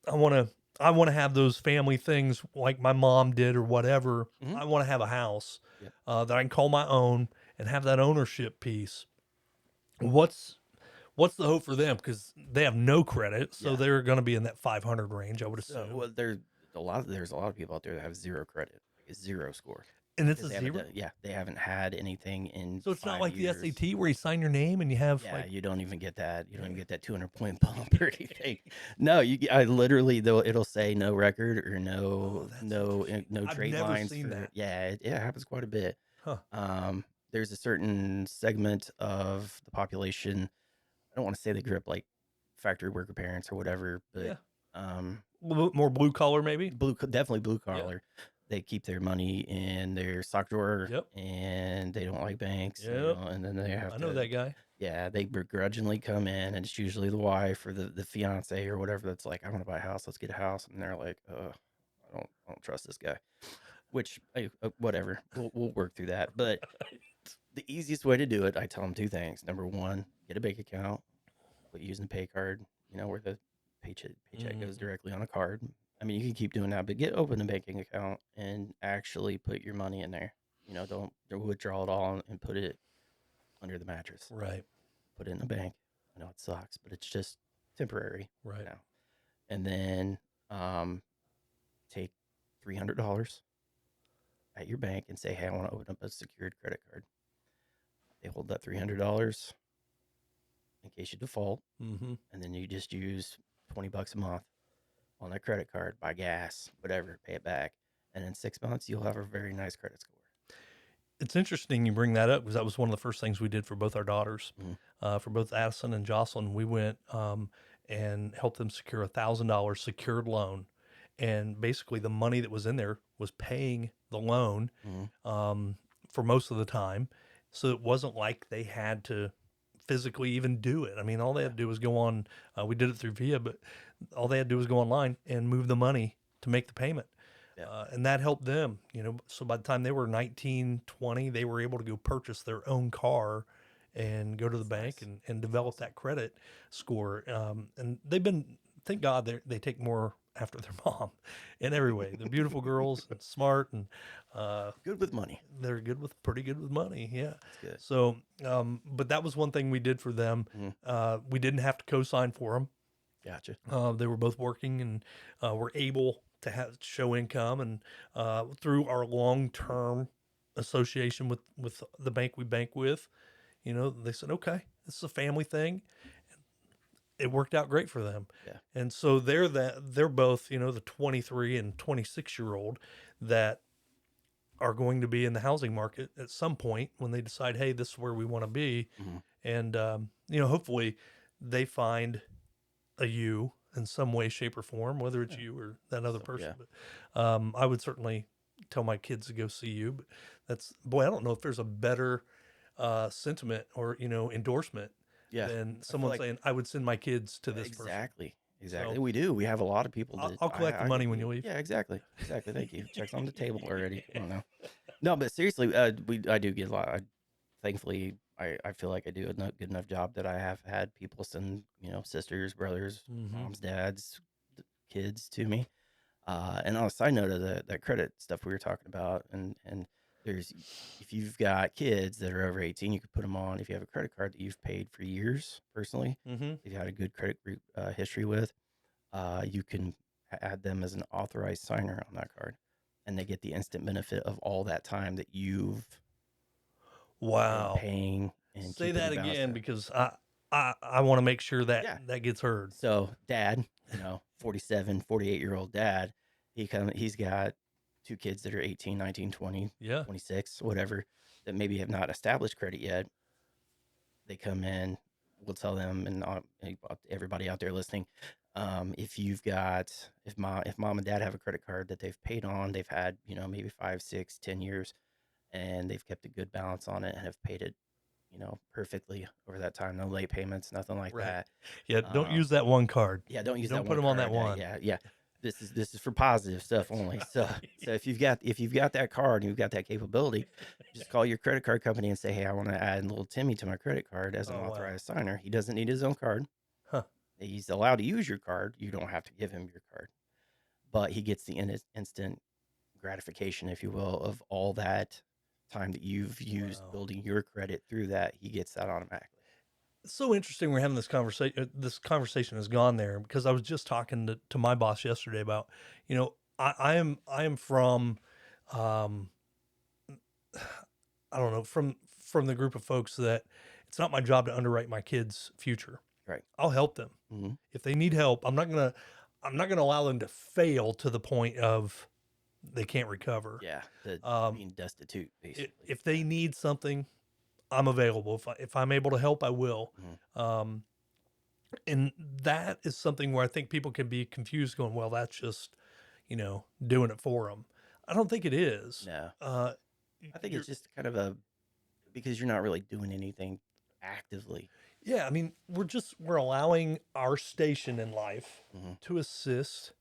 I want to have those family things like my mom did or whatever. Mhm. I want to have a house Yep. that I can call my own and have that ownership piece. What's the hope for them? Because they have no credit, so Yeah. they're going to be in that 500 range, I would assume. Well, there's a lot of people out there that have zero credit, like a zero score. And it's a Because they haven't zero. they haven't had anything in. So it's not 5 like years. the SAT where you sign your name and you have Yeah, like, you don't even get that. You don't even get that 200-point bump or anything. No, I literally though it'll say no record or no I've trade never lines. seen that. Yeah, it happens quite a bit. Huh. There's a certain segment of the population. I don't want to say they grew up like factory worker parents or whatever, but a little bit more blue collar maybe. definitely blue collar. They keep their money in their sock drawer, and they don't like banks. And then they have I know that guy. Yeah, they begrudgingly come in, and it's usually the wife or the fiance or whatever that's like, I want to buy a house. Let's get a house. And they're like, I don't trust this guy. Which, whatever, we'll work through that. But the easiest way to do it, I tell them 2 things. Number 1, get a bank account, quit using a pay card. Where the paycheck goes directly on a card. I mean, you can keep doing that, but open a banking account and actually put your money in there. Don't withdraw it all and put it under the mattress. Right. Put it in the bank. I know it sucks, but it's just temporary. Right. Now. And then take $300 at your bank and say, hey, I want to open up a secured credit card. They hold that $300 in case you default, Mm-hmm. and then you just use $20 a month. on that credit card, buy gas, whatever, pay it back. And in 6 months, you'll have a very nice credit score. It's interesting you bring that up because that was one of the first things we did for both our daughters. For both Addison and Jocelyn, we went and helped them secure $1,000 secured loan. And basically, the money that was in there was paying the loan for most of the time. So it wasn't like they had to physically even do it. I mean, all they had to do was go on. We did it through Via, but all they had to do was go online and move the money to make the payment. And that helped them, so by the time they were 19, 20, they were able to go purchase their own car and go to the bank and develop that credit score. And they've been, thank God, they take more after their mom in every way. They're beautiful girls and smart and good with money. They're pretty good with money. Yeah. That's good. So, but that was one thing we did for them. We didn't have to co-sign for them. Gotcha. They were both working and were able to show income, and through our long-term association with the bank we bank with, they said, okay, this is a family thing. It worked out great for them. Yeah. And so they're both, the 23 and 26-year-old that are going to be in the housing market at some point when they decide, hey, this is where we want to be. And, hopefully they find a you in some way, shape, or form, whether it's you or that other person. Yeah. But I would certainly tell my kids to go see you. But I don't know if there's a better sentiment or endorsement than someone saying, "I would send my kids to this person." Exactly. So, we do. We have a lot of people that I'll collect the money when you leave. Yeah, exactly. Thank you. Checks on the table already. I don't know. No, but seriously, I do get a lot. Thankfully, I feel like I do a good enough job that I have had people send, sisters, brothers, moms, dads, kids to me. And on a side note of that credit stuff we were talking about, and if you've got kids that are over 18, you could put them on. If you have a credit card that you've paid for years personally, if you had a good credit history with, you can add them as an authorized signer on that card, and they get the instant benefit of all that time that you've been paying. And say that again, because I want to make sure that that gets heard. So dad, 47, 48-year-old dad, he's got two kids that are 18, 19, 20, 26, whatever, that maybe have not established credit yet. They come in, we'll tell them, and everybody out there listening, if mom and dad have a credit card that they've paid on, they've had, maybe 5, 6, 10 years, and they've kept a good balance on it and have paid it, perfectly over that time. No late payments, nothing like that. Yeah. Don't use that one card. Yeah. Don't use that Don't one put them on that card. one. Yeah. This is for positive stuff only. So if you've got that card and you've got that capability, just call your credit card company and say, hey, I want to add little Timmy to my credit card as an authorized signer. He doesn't need his own card. He's allowed to use your card. You don't have to give him your card, but he gets the instant gratification, if you will, of all that time that you've used building your credit through that. He gets that automatically. It's so interesting we're having this conversation. This conversation has gone there because I was just talking to my boss yesterday about, I am from, I don't know, from the group of folks that it's not my job to underwrite my kids' future. Right. I'll help them if they need help. I'm not gonna allow them to fail to the point of they can't recover. Yeah, being destitute, basically. If they need something, I'm available. If I'm able to help, I will. And that is something where I think people can be confused going, well, that's just, doing it for them. I don't think it is. No. I think it's just kind of because you're not really doing anything actively. Yeah. I mean, we're allowing our station in life to assist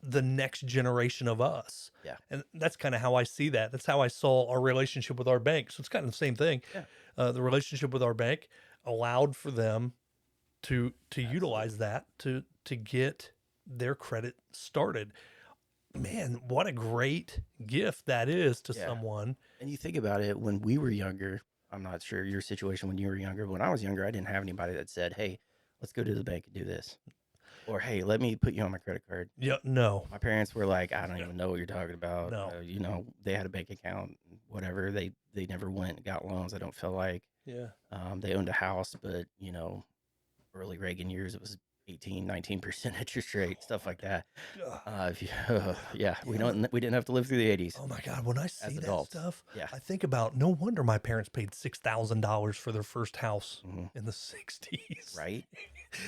the next generation of us. Yeah. And that's kind of how I see that. That's how I saw our relationship with our bank. So it's kind of the same thing. Yeah. The relationship with our bank allowed for them to utilize that to get their credit started. Man, what a great gift that is to someone. And you think about it, when we were younger, I'm not sure your situation when you were younger, but when I was younger, I didn't have anybody that said, hey, let's go to the bank and do this. Or, hey, let me put you on my credit card. Yeah, no. My parents were like, I don't even know what you're talking about. No. They had a bank account, whatever. They never went and got loans, I don't feel like. Yeah. They owned a house, but, early Reagan years, it was 18, 19% interest rate, stuff like that. Ugh. If you, yeah, we Yeah. we didn't have to live through the 80s Oh my God, when I see that adults. stuff, Yeah. I think about no wonder my parents paid $6,000 for their first house hmm in the 60s. Right?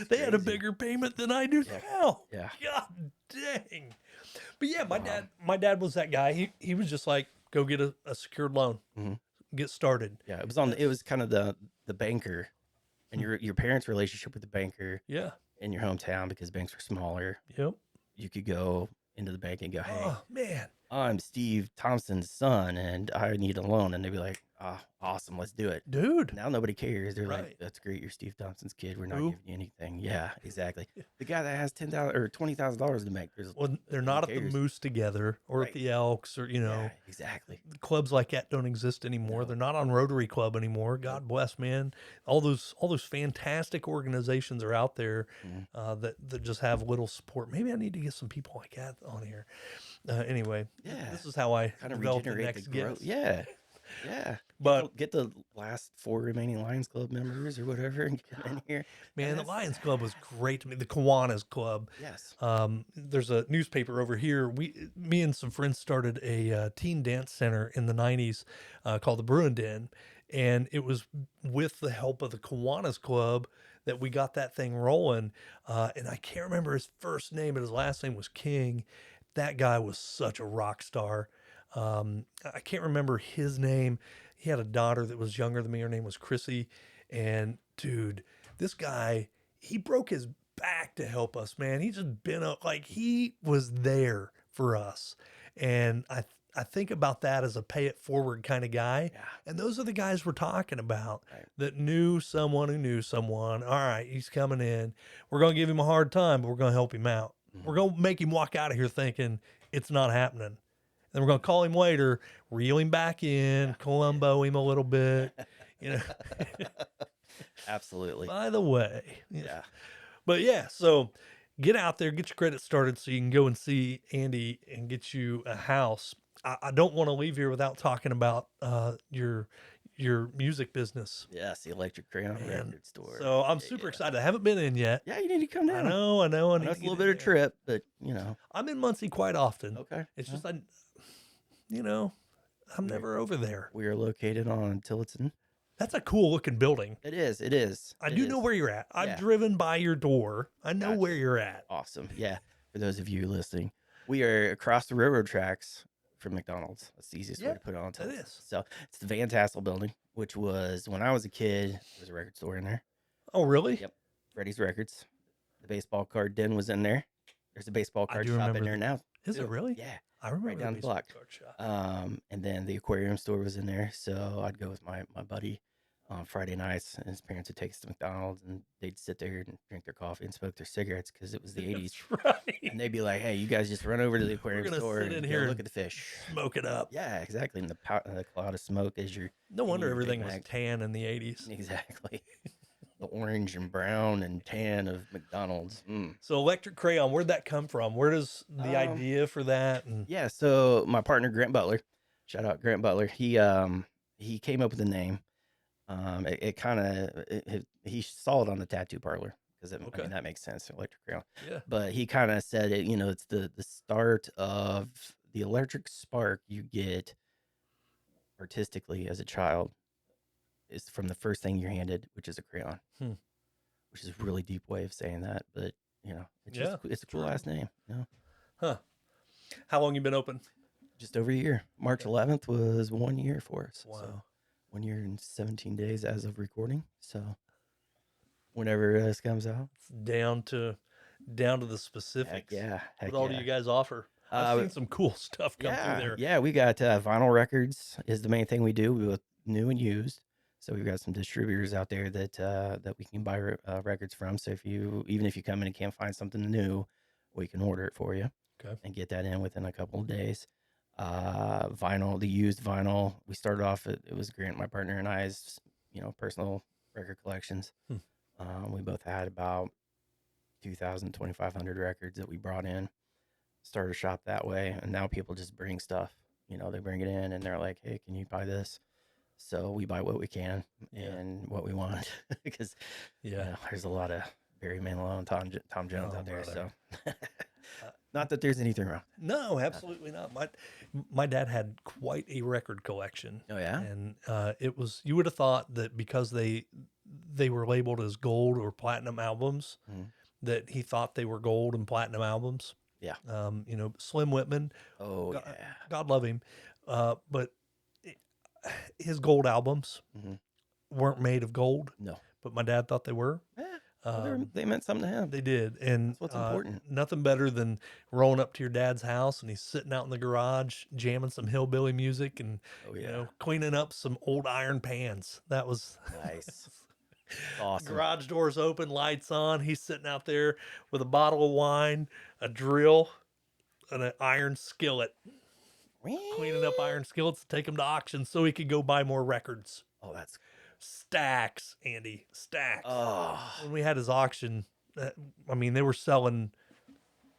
They had a crazy. bigger payment than I do Yeah. now. Yeah. God dang. But yeah, my dad was that guy. He was just like, go get a secured loan, Mhm. get started. Yeah. It was kind of the banker and your parents' relationship with the banker Yeah. in your hometown, because banks were smaller. Yep. You could go into the bank and go, hey, Oh man. I'm Steve Thompson's son and I need a loan. And they'd be like, oh, awesome, let's do it. Dude. Now nobody cares. They're Right. like, that's great. You're Steve Thompson's kid. We're not Who? giving you anything. Yeah, exactly. The guy that has $10,000 or $20,000 in the bank. Well, they're who not at the cares? Moose together or at Right. the Elks or, Yeah, exactly. clubs like that don't exist anymore. No. They're not on Rotary Club anymore. God bless, man. All those fantastic organizations are out there Mhm. that just have little support. Maybe I need to get some people like that on here. Anyway, Yeah. this is how I Kind of develop the regenerate next the growth. guest. Yeah. Yeah. But Get the last 4 remaining Lions Club members or whatever and get in here. man, the that's- Lions Club was great to me. The Kiwanis Club. Yes. There's a newspaper over here. Me and some friends started a teen dance center in the 90s called the Bruin Den. And it was with the help of the Kiwanis Club that we got that thing rolling. And I can't remember his first name, but his last name was King. That guy was such a rock star. I can't remember his name. He had a daughter that was younger than me. Her name was Chrissy. And dude, this guy, he broke his back to help us, man. He just been up, like he was there for us. And I think about that as a pay it forward kind of guy. Yeah. And those are the guys we're talking about Right. that knew someone who knew someone. All right, he's coming in. We're going to give him a hard time, but we're going to help him out. We're going to make him walk out of here thinking it's not happening. Then we're going to call him later, reel him back in, Columbo him a little bit, Absolutely. By the way. Yeah. But yeah, so get out there, get your credit started so you can go and see Andy and get you a house. I don't want to leave here without talking about your music business. Yes, the Electric Crayon Man, Record Store. So I'm super excited. I haven't been in yet. Yeah, you need to come down. I know. I know need it's to a little get bit in of there. trip, but I'm in Muncie quite often. Okay. It's Well, just I'm never over there. we are located on Tillotson. That's a cool looking building. It is. It is. I It do know is. where you're at. I've Yeah. driven by your door. I know Gotcha. where you're at. Awesome. Yeah. For those of you listening, we are across the railroad tracks from McDonald's. That's the easiest way Yeah, to put it on. that Tillotson. is. So it's the Van Tassel building, which was when I was a kid. There was a record store in there. Oh, really? Yep. Freddie's Records. The baseball card den was in there. There's a baseball I card do shop in remember there now. Is it too. really? Yeah. I remember down the block. baseball card shop. And then the aquarium store was in there. So I'd go with my buddy on Friday nights, and his parents would take us to McDonald's, and they'd sit there and drink their coffee and smoke their cigarettes because it was the 80s. That's right. And they'd be like, hey, you guys just run over to the aquarium gonna store sit and in go here look and at the fish. Smoke it up. Yeah, exactly. And the cloud of smoke as you're No wonder eating your Big everything was Mac. tan in the 80s. Exactly. The orange and brown and tan of McDonald's. Mm. So Electric Crayon, where'd that come from? Where does the idea for that? And Yeah, so my partner Grant Butler, shout out Grant Butler. He came up with the name. It kind of he saw it on the tattoo parlor because I Okay. mean that makes sense, Electric Crayon. yeah. But he kind of said it. It's the start of the electric spark you get artistically as a child is from the first thing you're handed, which is a crayon. Which is a really deep way of saying that, but it's Yeah, it's a cool true. last name. Huh. How long you been open? Just over a year. March 11th was 1 year for us. Wow. So 1 year and 17 days as of recording. So whenever this comes out. It's down to the specifics. Heck What all do you guys offer? I've seen some cool stuff come through there. Yeah, we got vinyl records is the main thing we do. We both new and used. So we've got some distributors out there that we can buy records from. So even if you come in and can't find something new, we can order it for you. Okay. And get that in within a couple of days. Vinyl, the used vinyl. We started off. It was Grant, my partner, and I's personal record collections. We both had about 2,000, 2,500 records that we brought in. Started a shop that way, and now people just bring stuff. They bring it in, and they're like, "Hey, can you buy this?" So we buy what we can and what we want because there's a lot of Barry Manilow and Tom Jones Oh, out there. brother. So, not that there's anything wrong. No, absolutely not. My dad had quite a record collection. Oh yeah. And it was, you would have thought that because they were labeled as gold or platinum albums, Mhm. that he thought they were gold and platinum albums. Yeah. You know, Slim Whitman, Oh God, yeah. God love him, but it- his gold albums Mhm. weren't made of gold, No. but my dad thought they were. Yeah. Well, Um, they meant something to him. They did, and That's what's important. nothing better than rolling up to your dad's house and he's sitting out in the garage jamming some hillbilly music and Oh you yeah. know cleaning up some old iron pans. That was Nice. Awesome. garage doors open, lights on. He's sitting out there with a bottle of wine, a drill, and an iron skillet, cleaning up iron skillets to take them to auction so he could go buy more records. Oh, that's. Stacks, Andy, stacks. Oh. When we had his auction, I mean, they were selling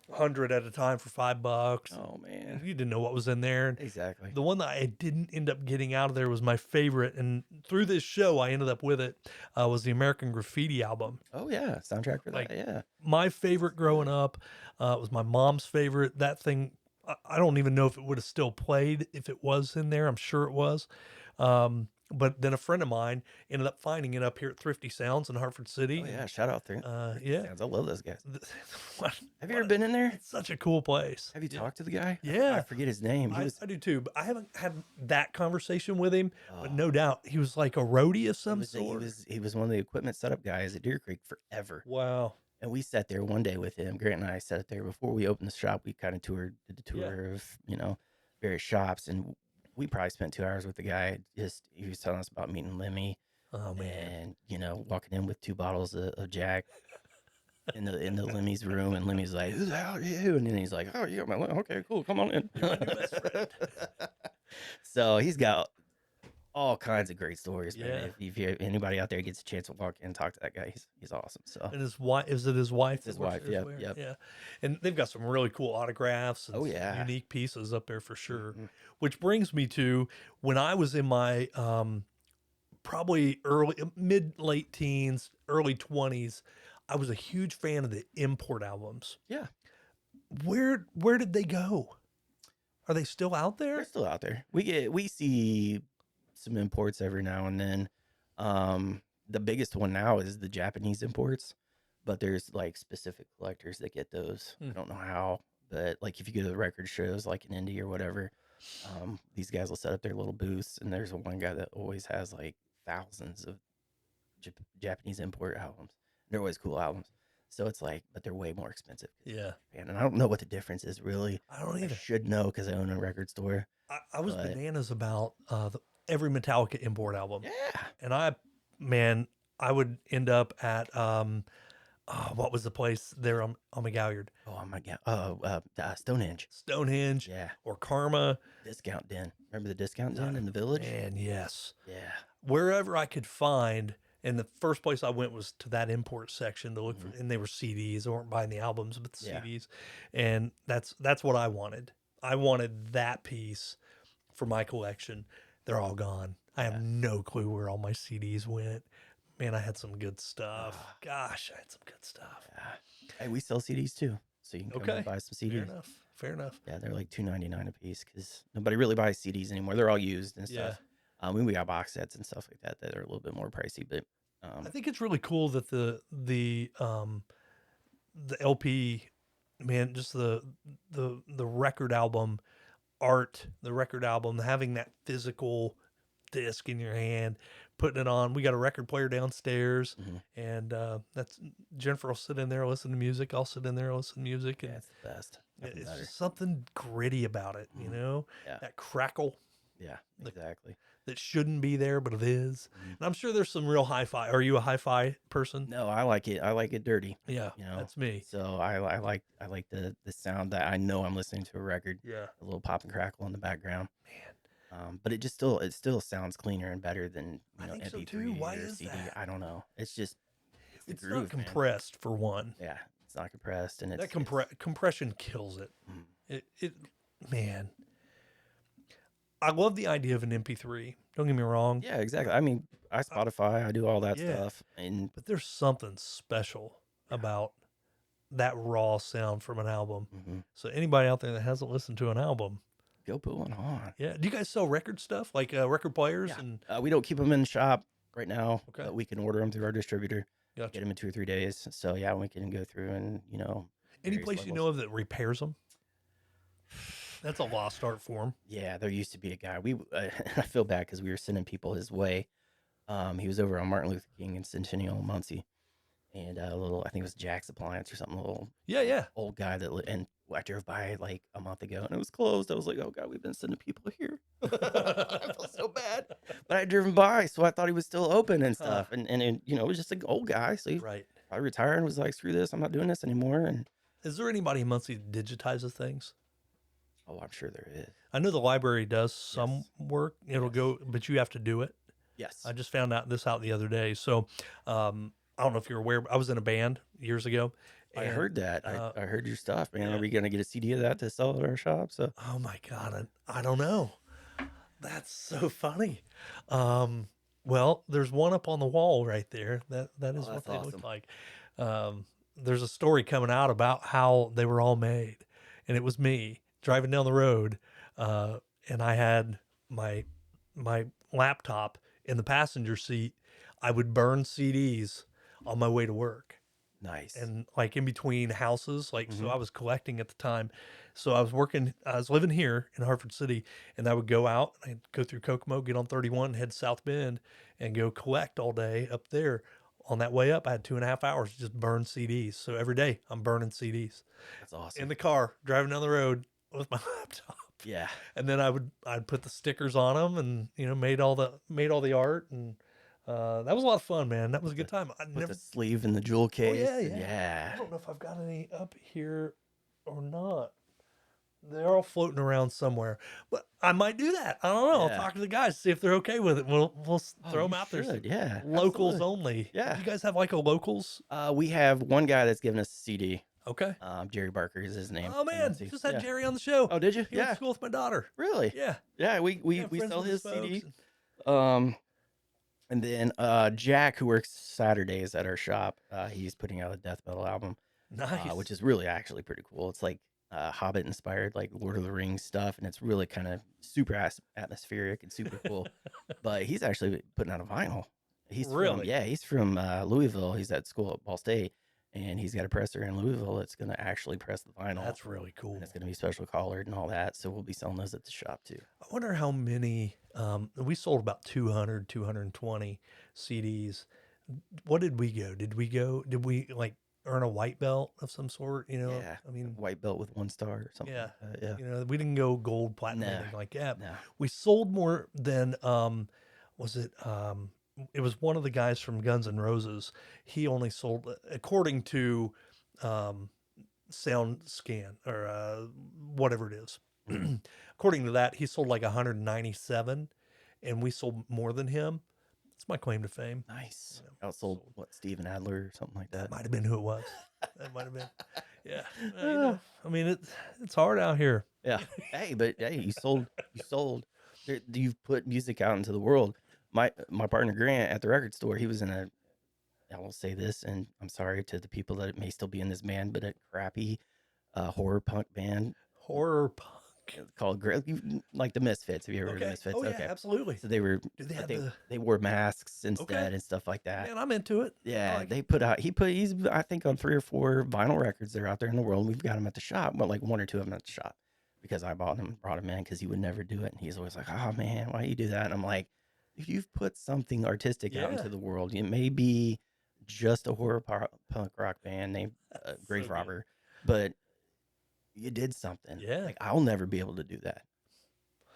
100 at a time for $5. Oh man. You didn't know what was in there. And Exactly. the one that I didn't end up getting out of there was my favorite. And through this show, I ended up with it, was the American Graffiti album. Oh yeah. Soundtrack for that. Like, Yeah. My favorite growing up. It was my mom's favorite. That thing, I don't even know if it would have still played if it was in there. I'm sure it was. But then a friend of mine ended up finding it up here at Thrifty Sounds in Hartford City. Oh yeah. Shout out there. Yeah. I love those guys. What- Have you ever been in there? It's such a cool place. Have you talked to the guy? Yeah. I forget his name. He was. I do too, but I haven't had that conversation with him. But Oh. no doubt he was like a roadie of some He sort. was one of the equipment setup guys at Deer Creek forever. Wow. And we sat there one day with him. Grant and I sat there before we opened the shop. We kind of did the tour of, various shops. And we probably spent 2 hours with the guy. He was telling us about meeting Lemmy Oh man. and, walking in with 2 bottles of Jack in the Lemmy's room. And Lemmy's like, "Who the hell are you?" And then he's like, "Oh, you got my okay, cool. Come on in." You're my new best friend. So he's got all kinds of great stories, Yeah. man. If anybody out there gets a chance to walk in and talk to that guy, he's awesome. So And his wife, is it his wife? It's his that works wife, there as yep, well? yep. Yeah. And they've got some really cool autographs and Oh, some yeah. unique pieces up there for sure. Mhm. Which brings me to when I was in my probably late teens, early 20s, I was a huge fan of the import albums. Yeah. Where did they go? Are they still out They're there? still out there. We see some imports every now and then. The biggest one now is the Japanese imports, but there's like specific collectors that get those. I don't know how, but like if you go to the record shows like in Indy or whatever, these guys will set up their little booths, and there's one guy that always has like thousands of Japanese import albums. They're always cool albums. So it's like, but they're way more expensive. Yeah. And I don't know what the difference is really. I don't I either. should know because I own a record store. I was but- bananas about every Metallica import album. Yeah. And I would end up at what was the place there on McGalliard? Oh my God. Stonehenge. Stonehenge Yeah. or Karma. Discount Den. Remember the discount den in the village? And yes, Yeah. wherever I could find. And the first place I went was to that import section to look for, and they were CDs. They weren't buying the albums, but the Yeah. CDs. And that's what I wanted. I wanted that piece for my collection. They're all gone. I have no clue where all my CDs went. Man, I had some good stuff. Gosh, I had some good stuff. Hey, we sell CDs too. So you can come and buy some Fair CDs. enough. Fair enough. Yeah, they're like $2.99 a piece because nobody really buys CDs anymore. They're all used and stuff. We got box sets and stuff like that are a little bit more pricey, but I think it's really cool that the LP, man, just the record album art, the record album, having that physical disc in your hand, putting it on. We got a record player downstairs, and that's Jennifer will sit in there, listen to music. I'll sit in there, listen to music, and it's the best. Nothing it's better. just something gritty about it, you know. Yeah. That crackle Yeah, exactly. that shouldn't be there, but it is. And I'm sure there's some real hi-fi. Are you a hi-fi person? No, I like it. I like it dirty. Yeah, You know, that's me. So I like the sound that I know I'm listening to a record. Yeah. A little pop and crackle in the background. Man. But it still sounds cleaner and better than I think so MP3 too. Why or is CD. that? I don't know. It's just the It's groove, not man. compressed for one. Yeah, it's not compressed, and it's That compression kills it. Mm. It man. I love the idea of an MP3. Don't get me wrong. Yeah, exactly. I mean, I Spotify, I do all that Yeah. stuff, and But there's something special about that raw sound from an album. Mm-hmm. So anybody out there that hasn't listened to an album, Go put one on. yeah. Do you guys sell record stuff like record players? Yeah. And We don't keep them in the shop right now, Okay. but we can order them through our distributor. Gotcha. Get them in 2 or 3 days. So yeah, we can go through and Any various place you levels. know of that repairs them? That's a lost art form. Yeah, there used to be a guy. I feel bad because we were sending people his way. He was over on Martin Luther King and Centennial, Muncie, and a little, I think it was Jack's Appliance or something. A little Yeah. old guy and I drove by like a month ago and it was closed. I was like, oh god, we've been sending people here. I felt so bad, but I driven by, so I thought he was still open and stuff. And it was just an old guy, so he Right. probably retired and was like, screw this, I'm not doing this anymore. And Is there anybody in Muncie that digitizes things? oh, I'm sure there is. I know the library does some Yes. work. It'll Yes. go, but you have to do it. Yes. I just found out the other day. So I don't know if you're aware, but I was in a band years ago. I and, heard that. I heard your stuff, man. yeah. Are we gonna get a CD of that to sell at our shop? So Oh my God. I don't know. That's so funny. Well, there's one up on the wall right there. That is what that's they awesome. look like. There's a story coming out about how they were all made, and it was me driving down the road, and I had my laptop in the passenger seat. I would burn CDs on my way to work. nice. And like in between houses, like so Mhm. I was collecting at the time. So I was living here in Hartford City, and I would go out and I'd go through Kokomo, get on 31, head South Bend, and go collect all day up there. On that way up, I had 2.5 hours to just burn CDs. So every day I'm burning CDs That's awesome. in the car, driving down the road with my laptop. Yeah. And then I'd put the stickers on them, and made all the art, and that was a lot of fun, man. That was a good time. I Put never the sleeve in the jewel case. yeah, and yeah. I don't know if I've got any up here or not. They're all floating around somewhere, but I might do that. I don't know. Yeah. I'll talk to the guys, see if they're okay with it. We'll Oh, throw them you out there. should. Yeah. Locals absolutely. only. Yeah. You guys have like a locals? We have one guy that's given us a CD. Okay. Jerry Barker is his name. Oh in man, Muncie. just had Yeah. Jerry on the show. Oh, did you? He went Yeah. to school with my daughter. Really? Yeah. Yeah. We Yeah, friends sell with his folks. CD. And then Jack, who works Saturdays at our shop, he's putting out a death metal album, Nice. which is really actually pretty cool. It's like Hobbit inspired, like Lord of the Rings stuff, and it's really kind of super atmospheric and super cool. But he's actually putting out a vinyl. He's Really? he's from Louisville. He's at school at Ball State, and he's got a presser in Louisville that's going to actually press the vinyl. That's really cool. And it's going to be special colored and all that. So we'll be selling those at the shop too. I wonder how many, we sold about 200, 220 CDs. What did we go? Did we like earn a white belt of some sort? Yeah. I mean, White belt with 1 star or something. yeah, Like that. Yeah. we didn't go gold, platinum, No. anything like that. No. We sold more than, it was one of the guys from Guns N' Roses. He only sold, according to, Sound Scan or whatever it is. According to that, he sold like 197, and we sold more than him. That's my claim to fame. Nice. Outsold what, Steven Adler or something like That that. might have been who it was. That might have been. Yeah. I mean, it's hard out here. Yeah. Hey, but hey, you sold. You've put music out into the world. My partner Grant at the record store, he was in a, I will say this, and I'm sorry to the people that may still be in this band, but a crappy horror punk band Horror punk. called like the Misfits. Have you ever heard of Okay. Misfits? Oh yeah, Okay. absolutely. So they were, Do they but have they, the? they wore masks instead Okay. and stuff like that. Man, I'm into it. Yeah, like they put out. He's I think on 3 or 4 vinyl records that are out there in the world. We've got them at the shop, but like 1 or 2 of them at the shop because I brought him in because he would never do it, and he's always like, "Oh man, why you do that?" And I'm like, "If you've put something artistic out Yeah. into the world, it may be just a horror punk rock band named Grave good. Robber, but you did something. Yeah. Like I'll never be able to do that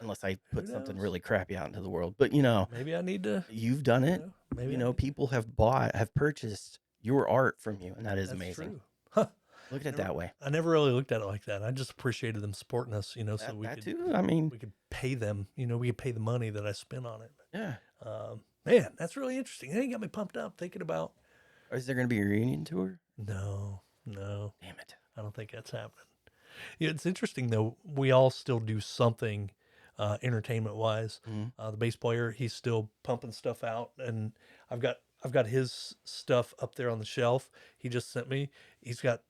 unless I put something knows? really crappy out into the world. But Maybe I need to. you've done it. Maybe You I know, need- people have purchased your art from you, and that is That's amazing. true. Huh. Look at it Never- that way. I never really looked at it like that. I just appreciated them supporting us, so That, we that could too. I mean, we could pay them. We could pay the money that I spent on it. yeah. Man, that's really interesting. That got me pumped up thinking about. Or is there going to be a reunion tour? No, Damn it. I don't think that's happening. Yeah, it's interesting though. We all still do something entertainment wise. Mhm. The bass player, he's still pumping stuff out, and I've got I've got his stuff up there on the shelf. He just sent me. He's got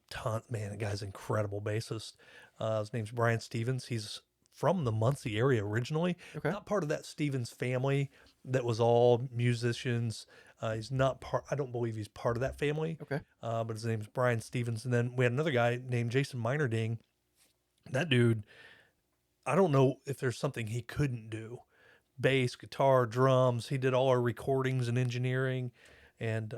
man, the guy's incredible bassist. His name's Brian Stevens. He's from the Muncie area originally. Okay. Not part of that Stevens family that was all musicians. He's not part. I don't believe he's part of that family. Okay. But his name's Brian Stevens. And then we had another guy named Jason Minerding. That dude, I don't know if there's something he couldn't do. Bass, guitar, drums. He did all our recordings and engineering. And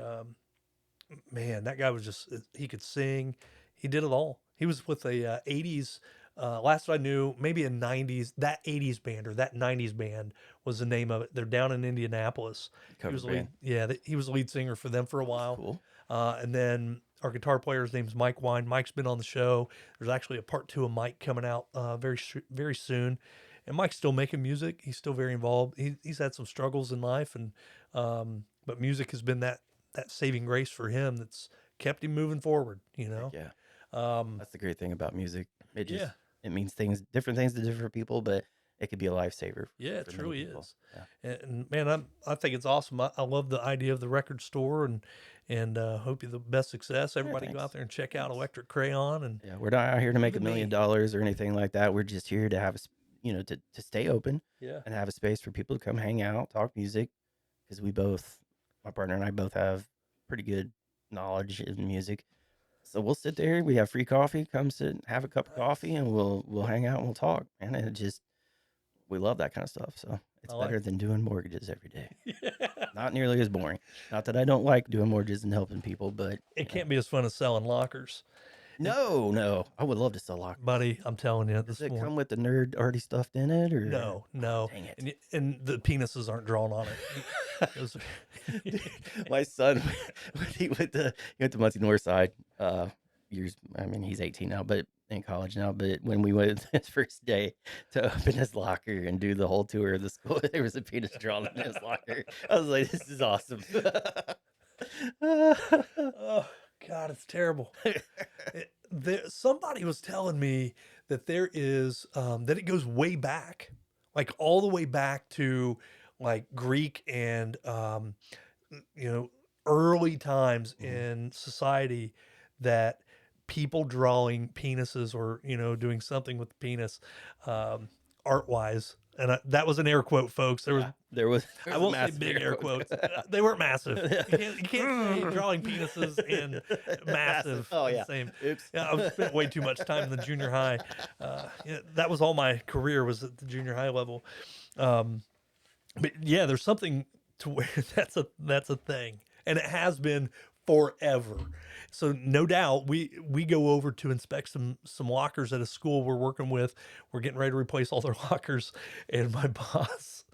man, that guy was just, he could sing. He did it all. He was with a 80s, last I knew, maybe a 90s, that 80s band or that 90s band was the name of it. They're down in Indianapolis. He was he was the lead singer for them for a while. Cool. And then our guitar player's name's Mike Wine. Mike's been on the show. There's actually a part 2 of Mike coming out very soon. And Mike's still making music. He's still very involved. He's had some struggles in life, and but music has been that saving grace for him that's kept him moving forward. You know. Yeah. That's the great thing about music. It means different things to different people, but it could be a lifesaver. Yeah, it truly is. Yeah. And man, I think it's awesome. I love the idea of the record store, and hope you the best success. Everybody go out there and check out Electric Crayon. And yeah, we're not out here to make $1 million or anything like that. We're just here to have to stay open. Yeah. And have a space for people to come hang out, talk music, because my partner and I both have pretty good knowledge in music. So we'll sit there. We have free coffee. Come sit, have a cup of coffee, and we'll hang out and we'll talk. And we love that kind of stuff. So it's better than doing mortgages every day. Yeah. Not nearly as boring. Not that I don't like doing mortgages and helping people, but It can't be as fun as selling lockers. No. I would love to sell lockers. Buddy, I'm telling you, Does it come with the nerd already stuffed in it, or No. Dang it. And the penises aren't drawn on it. My son, when he went to Muncie North Side, years. I mean, he's 18 now, but in college now. But when we went his first day to open his locker and do the whole tour of the school, there was a penis drawn in his locker. I was like, "This is awesome." Oh God, it's terrible. Somebody was telling me that there is that it goes way back, like all the way back to like Greek and early times in society, that people drawing penises or doing something with the penis art wise. And that was an air quote, folks. There was I won't say big air quotes. They weren't massive. You can't say drawing penises and massive. Oh, yeah. Same. Oops. Yeah, I've spent way too much time in the junior high. That was all my career, was at the junior high level. But yeah, there's something to where that's a thing, and it has been forever. So no doubt we go over to inspect some lockers at a school we're working with. We're getting ready to replace all their lockers, and my boss,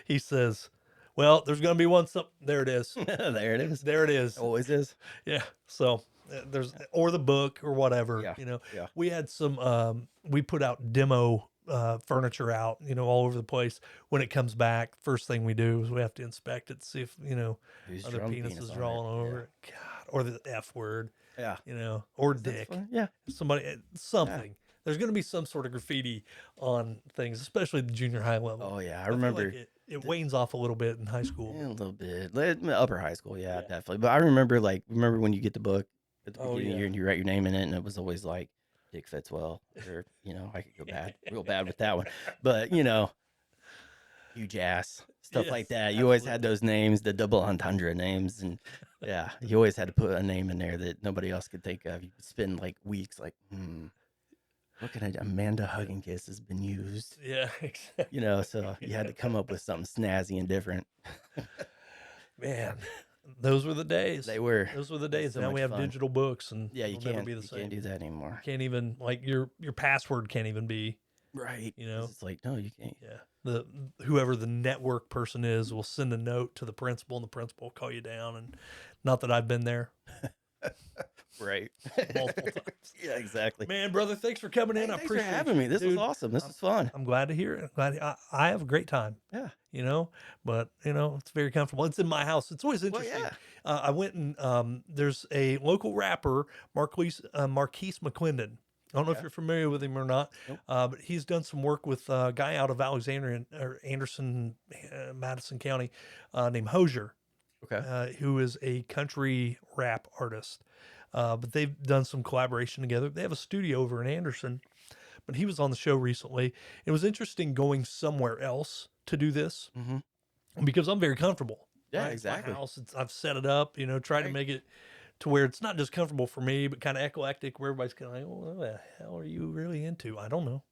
he says, "Well, there's going to be one. There it is. There it is. There it is. Always is. Yeah. So there's or the book or whatever. Yeah. Yeah. We had some. We put out demo furniture out, all over the place. When it comes back, first thing we do is we have to inspect it, see if other penises drawn over it. God, or the F word. Yeah. Or dick. Yeah. Somebing. Yeah. There's going to be some sort of graffiti on things, especially the junior high level. Oh yeah, I feel remember like it wanes off a little bit in high school. a little bit. Upper high school, yeah, definitely. But I remember when you get the book at the beginning of the year and you write your name in it, and it was always like Dick Fitzwell, or I could go real bad with that one. But huge ass stuff like that. You always had those names, the double entendre names, and yeah, you always had to put a name in there that nobody else could think of. You could spend like weeks looking at Amanda Hugging Kiss has been used. Yeah, exactly. So you had to come up with something snazzy and different. Man, those were the days. They were. Those were the days. So now we much have fun. digital books, and Yeah, you it'll never can't be the you same. can't do that anymore. Can't even, like, your password can't even be. Right. It's like, no, you can't. Yeah. Whoever the network person is will send a note to the principal, and the principal will call you down. And not that I've been there. Right. Multiple times. Yeah, exactly. Man, brother, thanks for coming in. I Thanks appreciate for having me. This was dude. awesome. This was fun. I'm glad to hear it. I have a great time. Yeah. But it's very comfortable. It's in my house. It's always interesting. yeah. I went and there's a local rapper, Marquise McClendon. I don't know if you're familiar with him or not, Nope. but he's done some work with a guy out of Alexandria or Anderson, Madison County, named Hosier. who is a country rap artist. But they've done some collaboration together. They have a studio over in Anderson, but he was on the show recently. It was interesting going somewhere else to do this because I'm very comfortable. Yeah, right? exactly. My house, I've set it up, try to make it to where it's not just comfortable for me, but kind of eclectic, where everybody's kind of like, well, what the hell are you really into? I don't know.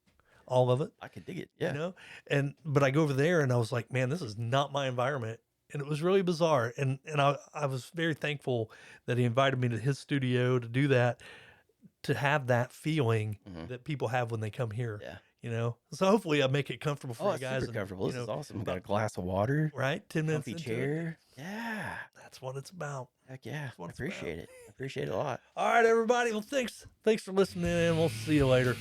All of it. I could dig it. Yeah. But I go over there and I was like, man, this is not my environment. And it was really bizarre. And I was very thankful that he invited me to his studio to do that, to have that feeling that people have when they come here. Yeah. So hopefully I make it comfortable for you It's guys. super comfortable. This is awesome. Got a about- glass of water, Right? 10 minutes comfy into it. chair. Yeah. That's what it's about. Heck yeah. That's what I it's about. appreciate it. I appreciate it a lot. All right, everybody. Well, thanks for listening, and we'll see you later.